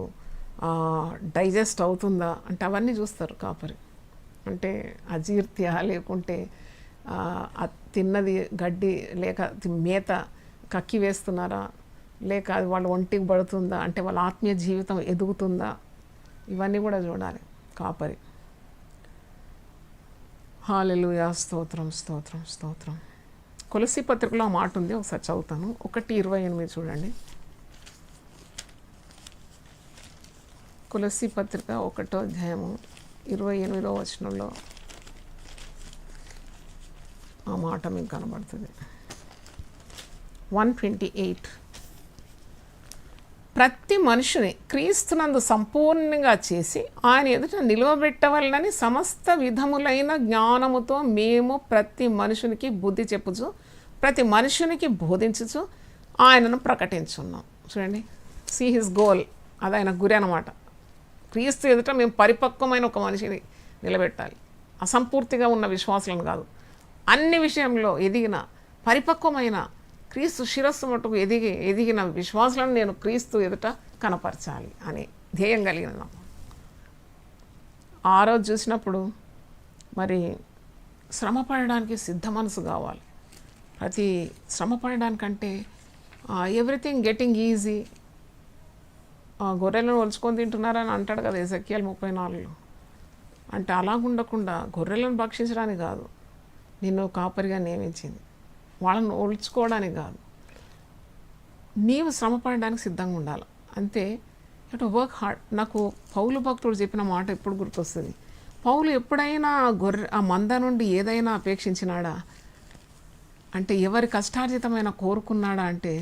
డైజెస్ట్ అవుతుందా అంటే అవన్నీ చూస్తారు కాపరి. అంటే అజీర్త్యా లేకుంటే తిన్నది గడ్డి లేక మేత కక్కి వేస్తున్నారా, లేక అది వాళ్ళ ఒంటికి పడుతుందా, అంటే వాళ్ళ ఆత్మీయ జీవితం ఎదుగుతుందా, ఇవన్నీ కూడా చూడాలి కాపరి. హల్లెలూయా, స్తోత్రం స్తోత్రం స్తోత్రం. కొలస్సీ పత్రికలో ఆ మాట ఉంది, ఒకసారి చదువుతాను. 1:28 చూడండి. కొలస్సీ పత్రిక 1వ అధ్యాయము 28వ వచనంలో ఆ మాట మీకు కనబడుతుంది. 1:28. ప్రతి మనుషుని క్రీస్తునందు సంపూర్ణంగా చేసి ఆయన ఎదుట నిలువబెట్టవలనని సమస్త విధములైన జ్ఞానముతో మేము ప్రతి మనుషునికి బుద్ధి చెప్పుచు ప్రతి మనుషునికి బోధించుచు ఆయనను ప్రకటించున్నాం. చూడండి, సీ హిస్ గోల్, అది ఆయన గురి అన్నమాట. క్రీస్తు ఎదుట మేము పరిపక్వమైన ఒక మనిషిని నిలబెట్టాలి. అసంపూర్తిగా ఉన్న విశ్వాసులను కాదు, అన్ని విషయంలో ఎదిగిన పరిపక్వమైన క్రీస్తు శిరస్సు మటుకు ఎదిగిన విశ్వాసాలను నేను క్రీస్తు ఎదుట కనపరచాలి అని ధ్యేయం కలిగిన. ఆ రోజు చూసినప్పుడు మరి శ్రమ పడడానికి సిద్ధ మనసు కావాలి. ప్రతి శ్రమ పడడానికంటే ఎవ్రీథింగ్ గెటింగ్ ఈజీ. గొర్రెలను ఒలుచుకొని తింటున్నారని అంటాడు కదా ఎజెకియల్ 34. అంటే అలాగుండకుండా గొర్రెలను భక్షించడానికి కాదు నిన్ను కాపరిగా నియమించింది, వాళ్ళను ఒలుచుకోవడానికి కాదు, నీవు శ్రమ పడడానికి సిద్ధంగా ఉండాలి. అంతే, టు వర్క్ హార్డ్. నాకు పౌలు భక్తుడు చెప్పిన మాట ఎప్పుడు గుర్తొస్తుంది. పౌలు ఎప్పుడైనా ఆ మంద నుండి ఏదైనా అపేక్షించినాడా అంటే, ఎవరి కష్టార్జితమైన కోరుకున్నాడా అంటే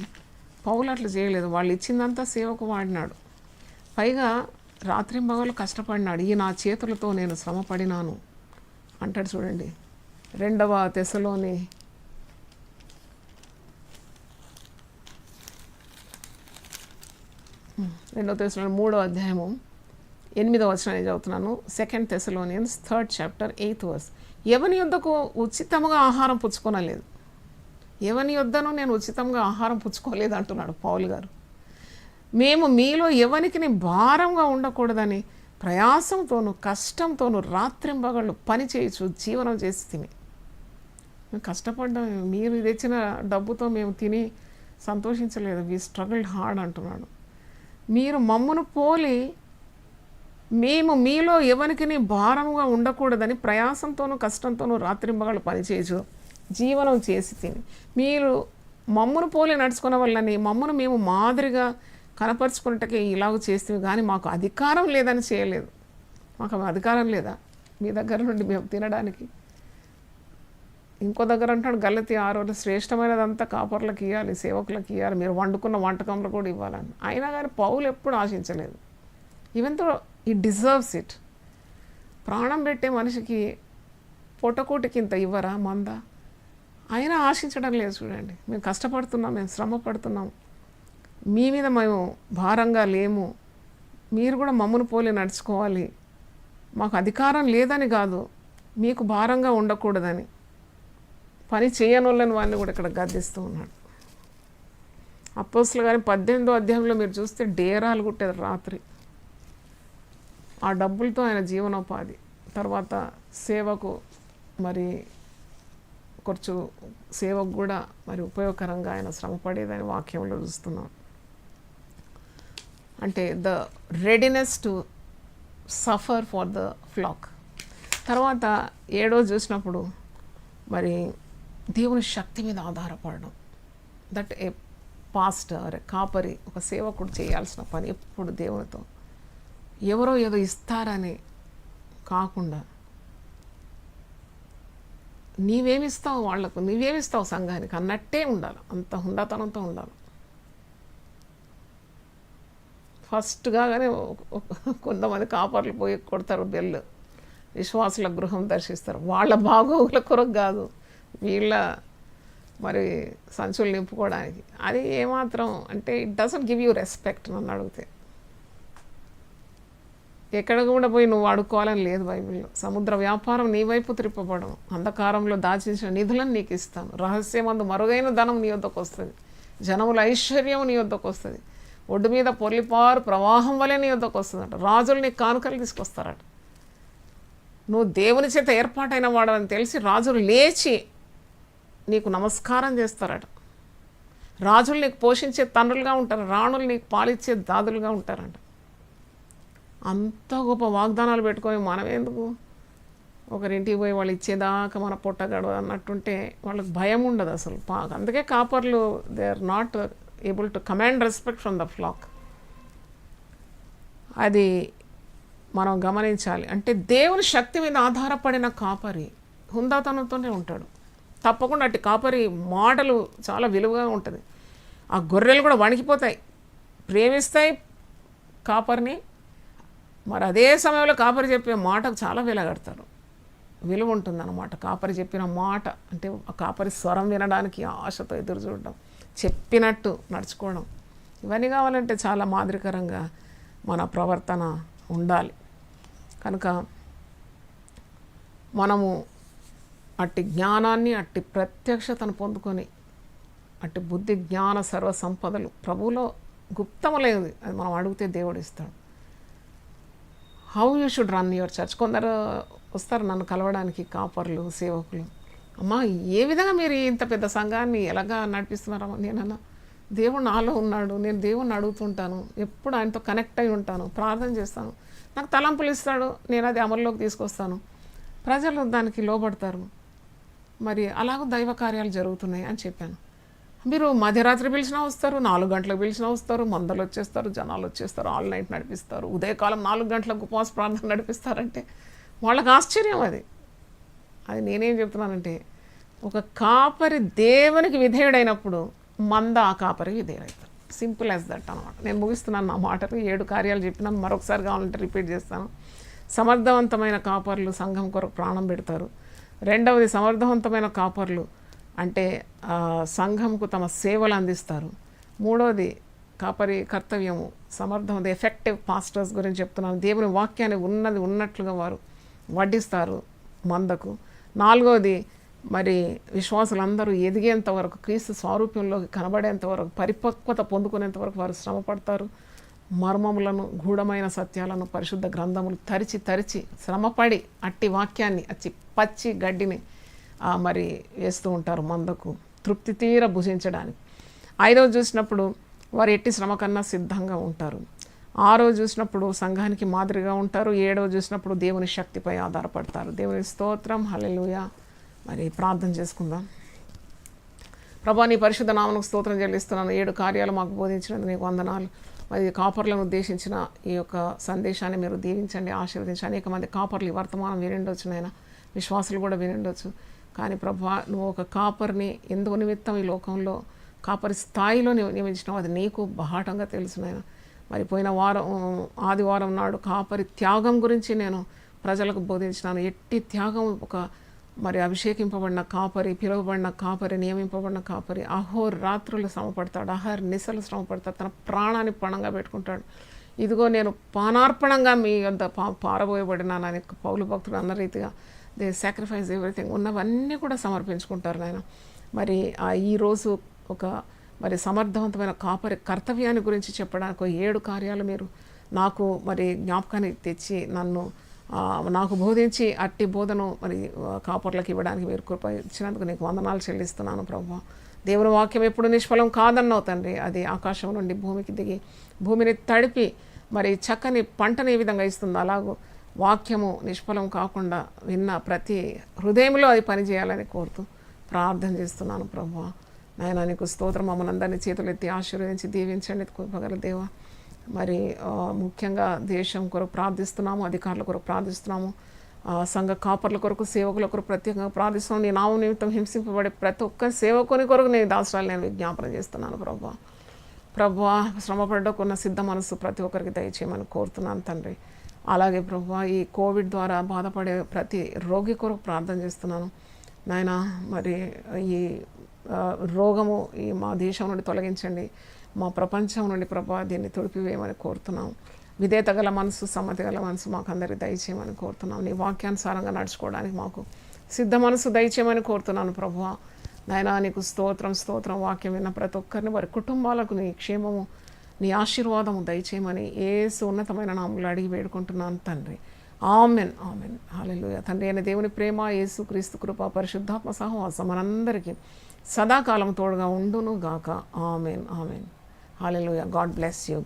పౌలు అట్లా చేయలేదు. వాళ్ళు ఇచ్చిందంతా సేవకు వాడినాడు. పైగా రాత్రింబగలు కష్టపడినాడు. ఈ నా చేతులతో నేను శ్రమ పడినాను అంటాడు చూడండి. రెండవ తెస్సలోని 3వ అధ్యాయము 8వ వచనాన్ని చదువుతున్నాను. 2 Thessalonians 3rd chapter 8th verse. ఎవని యొద్దకు ఉచితముగా ఆహారం పుచ్చుకొనలేదు, ఎవని యొద్దను నేను ఉచితంగా ఆహారం పుచ్చుకోలేదు అంటున్నాడు పౌలు గారు. మేము మీలో ఎవనికి భారంగా ఉండకూడదని ప్రయాసంతోనూ కష్టంతోనూ రాత్రింబగళ్ళు పని చేయొచ్చు జీవనం చేసి తిని. మేము కష్టపడ్డాం, మీరు తెచ్చిన డబ్బుతో మేము తిని సంతోషించలేదు. వి స్ట్రగుల్డ్ హార్డ్ అంటున్నాడు. మీరు మమ్మను పోలి మేము మీలో ఎవరికి భారంగా ఉండకూడదని ప్రయాసంతోనూ కష్టంతోనూ రాత్రింబగళ్ళు పనిచేయచ్చు జీవనం చేసి తిని. మీరు మమ్మను పోలి నడుచుకున్న వల్లని మమ్మను మేము మాదిరిగా కనపరుచుకున్నట్టుకే ఇలాగ చేస్తే కానీ మాకు అధికారం లేదని చేయలేదు. మాకు అధికారం లేదా మీ దగ్గర నుండి మేము తినడానికి? ఇంకో దగ్గర అంటాడు గలతీ 6 శ్రేష్టమైనదంతా కాపర్లకు ఇవ్వాలి, సేవకులకు ఇవ్వాలి, మీరు వండుకున్న వంటకంలో కూడా ఇవ్వాలని. అయినా కానీ పౌలు ఎప్పుడు ఆశించలేదు. ఈవెన్ దో ఈ డిజర్వ్స్ ఇట్. ప్రాణం పెట్టే మనిషికి పొట్టకూటికి ఇంత ఇవ్వరా మంద? అయినా ఆశించడం లేదు. చూడండి, మేము కష్టపడుతున్నాం, మేము శ్రమ పడుతున్నాం, మీ మీద మేము భారంగా లేము, మీరు కూడా మమ్మను పోలి నడుచుకోవాలి, మాకు అధికారం లేదని కాదు, మీకు భారంగా ఉండకూడదని పని చేయనోళ్ళని వాడిని కూడా ఇక్కడ గద్దిస్తూ ఉన్నాడు. అపోస్తలుల గారి 18వ అధ్యాయంలో మీరు చూస్తే డేరాలు కుట్టేది రాత్రి. ఆ డబ్బులతో ఆయన జీవనోపాధి. తర్వాత సేవకు మరి ఖర్చు, సేవకు కూడా మరి ఉపయోగకరంగా ఆయన శ్రమపడేదని వాక్యంలో చూస్తున్నాం. అంటే the readiness to suffer for the flax. తర్వాత 7వ చూసినప్పుడు మరి దేవుని శక్తి మీద ఆధారపడడం. దట్ ఏ పాస్టర్, కాపరి, ఒక సేవకుడు చేయాల్సిన పని ఎప్పుడు దేవునితో ఎవరో ఏదో ఇస్తారని కాకుండా నీవేమిస్తావు వాళ్లకు, నీవేమిస్తావు సంఘానికి అన్నట్టే ఉండాలి. అంత హుందాతనంతో ఉండాలి. ఫస్ట్గానే కొంతమంది కాపర్లు పోయి కొడతారు బెల్లు, విశ్వాసుల గృహం దర్శిస్తారు. వాళ్ళ బాగోగుల కొరకు కాదు, వీళ్ళ మరి సంచులు నింపుకోవడానికి. అది ఏమాత్రం అంటే it doesn't give you respect. నన్ను అడిగితే ఎక్కడ కూడా పోయి నువ్వు అడుక్కోవాలని లేదు బైబిల్లో. సముద్ర వ్యాపారం నీ వైపు త్రిప్పబడము, అంధకారంలో దాచించిన నిధులను నీకు ఇస్తాను, రహస్యమందు మరుగైన ధనం నీ వద్దకు వస్తుంది, జనముల ఐశ్వర్యం నీ వద్దకు వస్తుంది, ఒడ్డు మీద పొర్లిపారు ప్రవాహం వలె నీ వద్దకు వస్తుందట, రాజులు నీకు కానుకలు తీసుకొస్తారట. నువ్వు దేవుని చేత ఏర్పాటైన వాడని తెలిసి రాజులు లేచి నీకు నమస్కారం చేస్తారట. రాజులు నీకు పోషించే తండ్రులుగా ఉంటారు, రాణులు నీకు పాలిచ్చే దాదులుగా ఉంటారంట. అంత గొప్ప వాగ్దానాలు పెట్టుకొని మనం ఎందుకు ఒకరింటికి పోయి వాళ్ళు ఇచ్చేదాకా మన పొట్టగడు అన్నట్టుంటే వాళ్ళకి భయం ఉండదు అసలు. అందుకే కాపర్లు they are not able to command respect from the flock. అది మనం గమనించాలి. అంటే దేవుని శక్తి మీద ఆధారపడిన కాపరి హుందాతనంతోనే ఉంటాడు. తప్పకుండా అటు కాపరి మాటలు చాలా విలువగా ఉంటుంది. ఆ గొర్రెలు కూడా వణికిపోతాయి, ప్రేమిస్తాయి కాపరిని. మరి అదే సమయంలో కాపరి చెప్పే మాటకు చాలా విలగడతారు, విలువ ఉంటుందన్నమాట. కాపరి చెప్పిన మాట అంటే ఆ కాపరి స్వరం వినడానికి ఆశతో ఎదురు చూడడం, చెప్పినట్టు నడుచుకోవడం, ఇవన్నీ కావాలంటే చాలా మాదిరికరంగా మన ప్రవర్తన ఉండాలి. కనుక మనము అట్టి జ్ఞానాన్ని, అట్టి ప్రత్యక్షతను పొందుకొని, అట్టి బుద్ధి జ్ఞాన సర్వ సంపదలు ప్రభువులో గుప్తములేది, అది మనం అడిగితే దేవుడు ఇస్తాడు. How you should run your church. కొందరు వస్తారు నన్ను కలవడానికి, కాపర్లు, సేవకులు, అమ్మా ఏ విధంగా మీరు ఇంత పెద్ద సంఘాన్ని ఎలాగా నడిపిస్తున్నారమ్మా? నేనన్నా దేవుడు నాలో ఉన్నాడు, నేను దేవుణ్ణి అడుగుతుంటాను, ఎప్పుడు ఆయనతో కనెక్ట్ అయి ఉంటాను, ప్రార్థన చేస్తాను, నాకు తలంపులు ఇస్తాడు, నేను అది అమల్లోకి తీసుకొస్తాను, ప్రజలు దానికి లోబడతారు, మరి అలాగూ దైవ కార్యాలు జరుగుతున్నాయి అని చెప్పాను. మీరు మధ్యరాత్రి పిలిచినా వస్తారు, 4 గంటలకు పిలిచినా వస్తారు, మందలు వచ్చేస్తారు, జనాలు వచ్చేస్తారు, ఆల్ నైట్ నడిపిస్తారు, ఉదయకాలం 4 గంటలకు ఉపవాస ప్రార్థన నడిపిస్తారంటే వాళ్ళకి ఆశ్చర్యం. అది నేనేం చెప్తున్నానంటే, ఒక కాపరి దేవునికి విధేయుడైనప్పుడు మంద ఆ కాపరి విధేయుడవుతారు. సింపుల్ యాజ్ దట్ అనమాట. నేను ముగిస్తున్నాను నా మాటకు. 7 కార్యాలు చెప్పినాను, మరొకసారి కావాలంటే రిపీట్ చేస్తాను. సమర్థవంతమైన కాపర్లు సంఘం కొరకు ప్రాణం పెడతారు. రెండవది సమర్థవంతమైన కాపర్లు అంటే సంఘంకు తమ సేవలు అందిస్తారు. మూడవది కాపరి కర్తవ్యము సమర్థవంత ఎఫెక్టివ్ పాస్టర్స్ గురించి చెప్తున్నాను. దేవుని వాక్యాన్ని ఉన్నది ఉన్నట్లుగా వారు వడ్డిస్తారు మందకు. నాలుగవది మరి విశ్వాసులందరూ ఎదిగేంత వరకు, క్రీస్తు స్వారూప్యంలోకి కనబడేంత వరకు, పరిపక్వత పొందుకునేంత వరకు వారు శ్రమపడతారు. మర్మములను, గూఢమైన సత్యాలను, పరిశుద్ధ గ్రంథములు తరిచి తరిచి శ్రమపడి అట్టి వాక్యాన్ని పచ్చి గడ్డిని మరి వేస్తూ ఉంటారు మందకు తృప్తి తీర భుజించడానికి. ఐదవ చూసినప్పుడు వారు ఎట్టి శ్రమ కన్నా సిద్ధంగా ఉంటారు. ఆరో చూసినప్పుడు సంఘానికి మాదిరిగా ఉంటారు. ఏడవ చూసినప్పుడు దేవుని శక్తిపై ఆధారపడతారు. దేవుని స్తోత్రం, హల్లెలూయా. మరి ప్రార్థన చేసుకుందాం. ప్రభా, నీ పరిశుద్ధ నామమునకు స్తోత్రం చెల్లిస్తున్నాను. 7 కార్యాలు మాకు బోధించినందుకు నీకు వందనాలు. మరి కాపర్లను ఉద్దేశించిన ఈ యొక్క సందేశాన్ని మీరు దీవించండి, ఆశీర్వదించి. అనేక మంది కాపర్లు ఈ వర్తమానం వినిండొచ్చు నాయన, విశ్వాసులు కూడా వినిండొచ్చు. కానీ ప్రభా, నువ్వు ఒక కాపర్ని ఎందుకు నిమిత్తం ఈ లోకంలో కాపరి స్థాయిలో నియమించినావు అది నీకు బహాటంగా తెలుసు నాయన. మరి పోయిన ఆదివారం నాడు కాపరి త్యాగం గురించి నేను ప్రజలకు బోధించినాను. ఎట్టి త్యాగం ఒక మరి అభిషేకింపబడిన కాపరి, పిలువబడిన కాపరి, నియమింపబడిన కాపరి అహోరాత్రులు శ్రమపడతాడు, నిశలు శ్రమపడతాడు, తన ప్రాణాన్ని పణంగా పెట్టుకుంటాడు. ఇదిగో నేను పానార్పణంగా మీ వద్ద పారబోయబడినానని పౌలు భక్తుడు అన్న రీతిగా దే సాక్రిఫైస్ ఎవ్రీథింగ్ ఉన్నవన్నీ కూడా సమర్పించుకుంటారు నాయన. మరి ఈరోజు ఒక మరి సమర్థవంతమైన కాపరి కర్తవ్యాన్ని గురించి చెప్పడానికి 7 కార్యాలు మీరు నాకు మరి జ్ఞాపకానికి తెచ్చి నాకు బోధించి అట్టి బోధను మరి కాపర్లకు ఇవ్వడానికి మీరు కృప ఇచ్చినందుకు నీకు వందనాలు చెల్లిస్తున్నాను ప్రభువా. దేవుని వాక్యం ఎప్పుడు నిష్ఫలం కాదన్నావు తండ్రి. అది ఆకాశం నుండి భూమికి దిగి భూమిని తడిపి మరి చక్కని పంటను ఏ విధంగా ఇస్తుందో అలాగూ వాక్యము నిష్ఫలం కాకుండా విన్న ప్రతి హృదయంలో అది పనిచేయాలని కోరుతూ ప్రార్థన చేస్తున్నాను ప్రభువా. నాయన నీకు స్తోత్రం. మమ్మల్ని అందరినీ చేతులు ఎత్తి ఆశీర్వదించి దీవించండి కృపగల దేవా. మరి ముఖ్యంగా దేశం కొరకు ప్రార్థిస్తున్నాము, అధికారుల కొరకు ప్రార్థిస్తున్నాము, సంఘ కాపర్ల కొరకు, సేవకుల కొరకు ప్రత్యేకంగా ప్రార్థిస్తున్నాము. నీ నామం నిమిత్తం హింసింపబడే ప్రతి ఒక్క సేవకుని కొరకు నీ దాసరాలు నేను విజ్ఞాపన చేస్తున్నాను ప్రభువా. శ్రమపడ్డకున్న సిద్ధ మనసు ప్రతి ఒక్కరికి దయచేయమని కోరుతున్నాను తండ్రి. అలాగే ప్రభువా, ఈ కోవిడ్ ద్వారా బాధపడే ప్రతి రోగి కొరకు ప్రార్థన చేస్తున్నాను నాయన. మరి ఈ రోగము మా దేశం నుండి తొలగించండి, మా ప్రపంచం నుండి ప్రభా దీన్ని తొడిపివేయమని కోరుతున్నాం. విధేయత గల మనసు, సమ్మతి గల మనసు మాకు అందరికీ దయచేయమని కోరుతున్నాం. నీ వాక్యానుసారంగా నడుచుకోవడానికి మాకు సిద్ధ మనసు దయచేయమని కోరుతున్నాను ప్రభువా. నాయనా నీకు స్తోత్రం. వాక్యం విన్న ప్రతి ఒక్కరిని వారి కుటుంబాలకు నీ క్షేమము, నీ ఆశీర్వాదము దయచేయమని యేసు ఉన్నతమైన నామములో అడిగి వేడుకుంటున్నాను తండ్రి. ఆమెన్. హల్లెలూయా. తండ్రి అయిన దేవుని ప్రేమ, యేసు క్రీస్తు కృప, పరిశుద్ధాత్మ సహవాసం మనందరికీ సదాకాలం తోడుగా ఉండును గాక. Amen. Hallelujah. God bless you.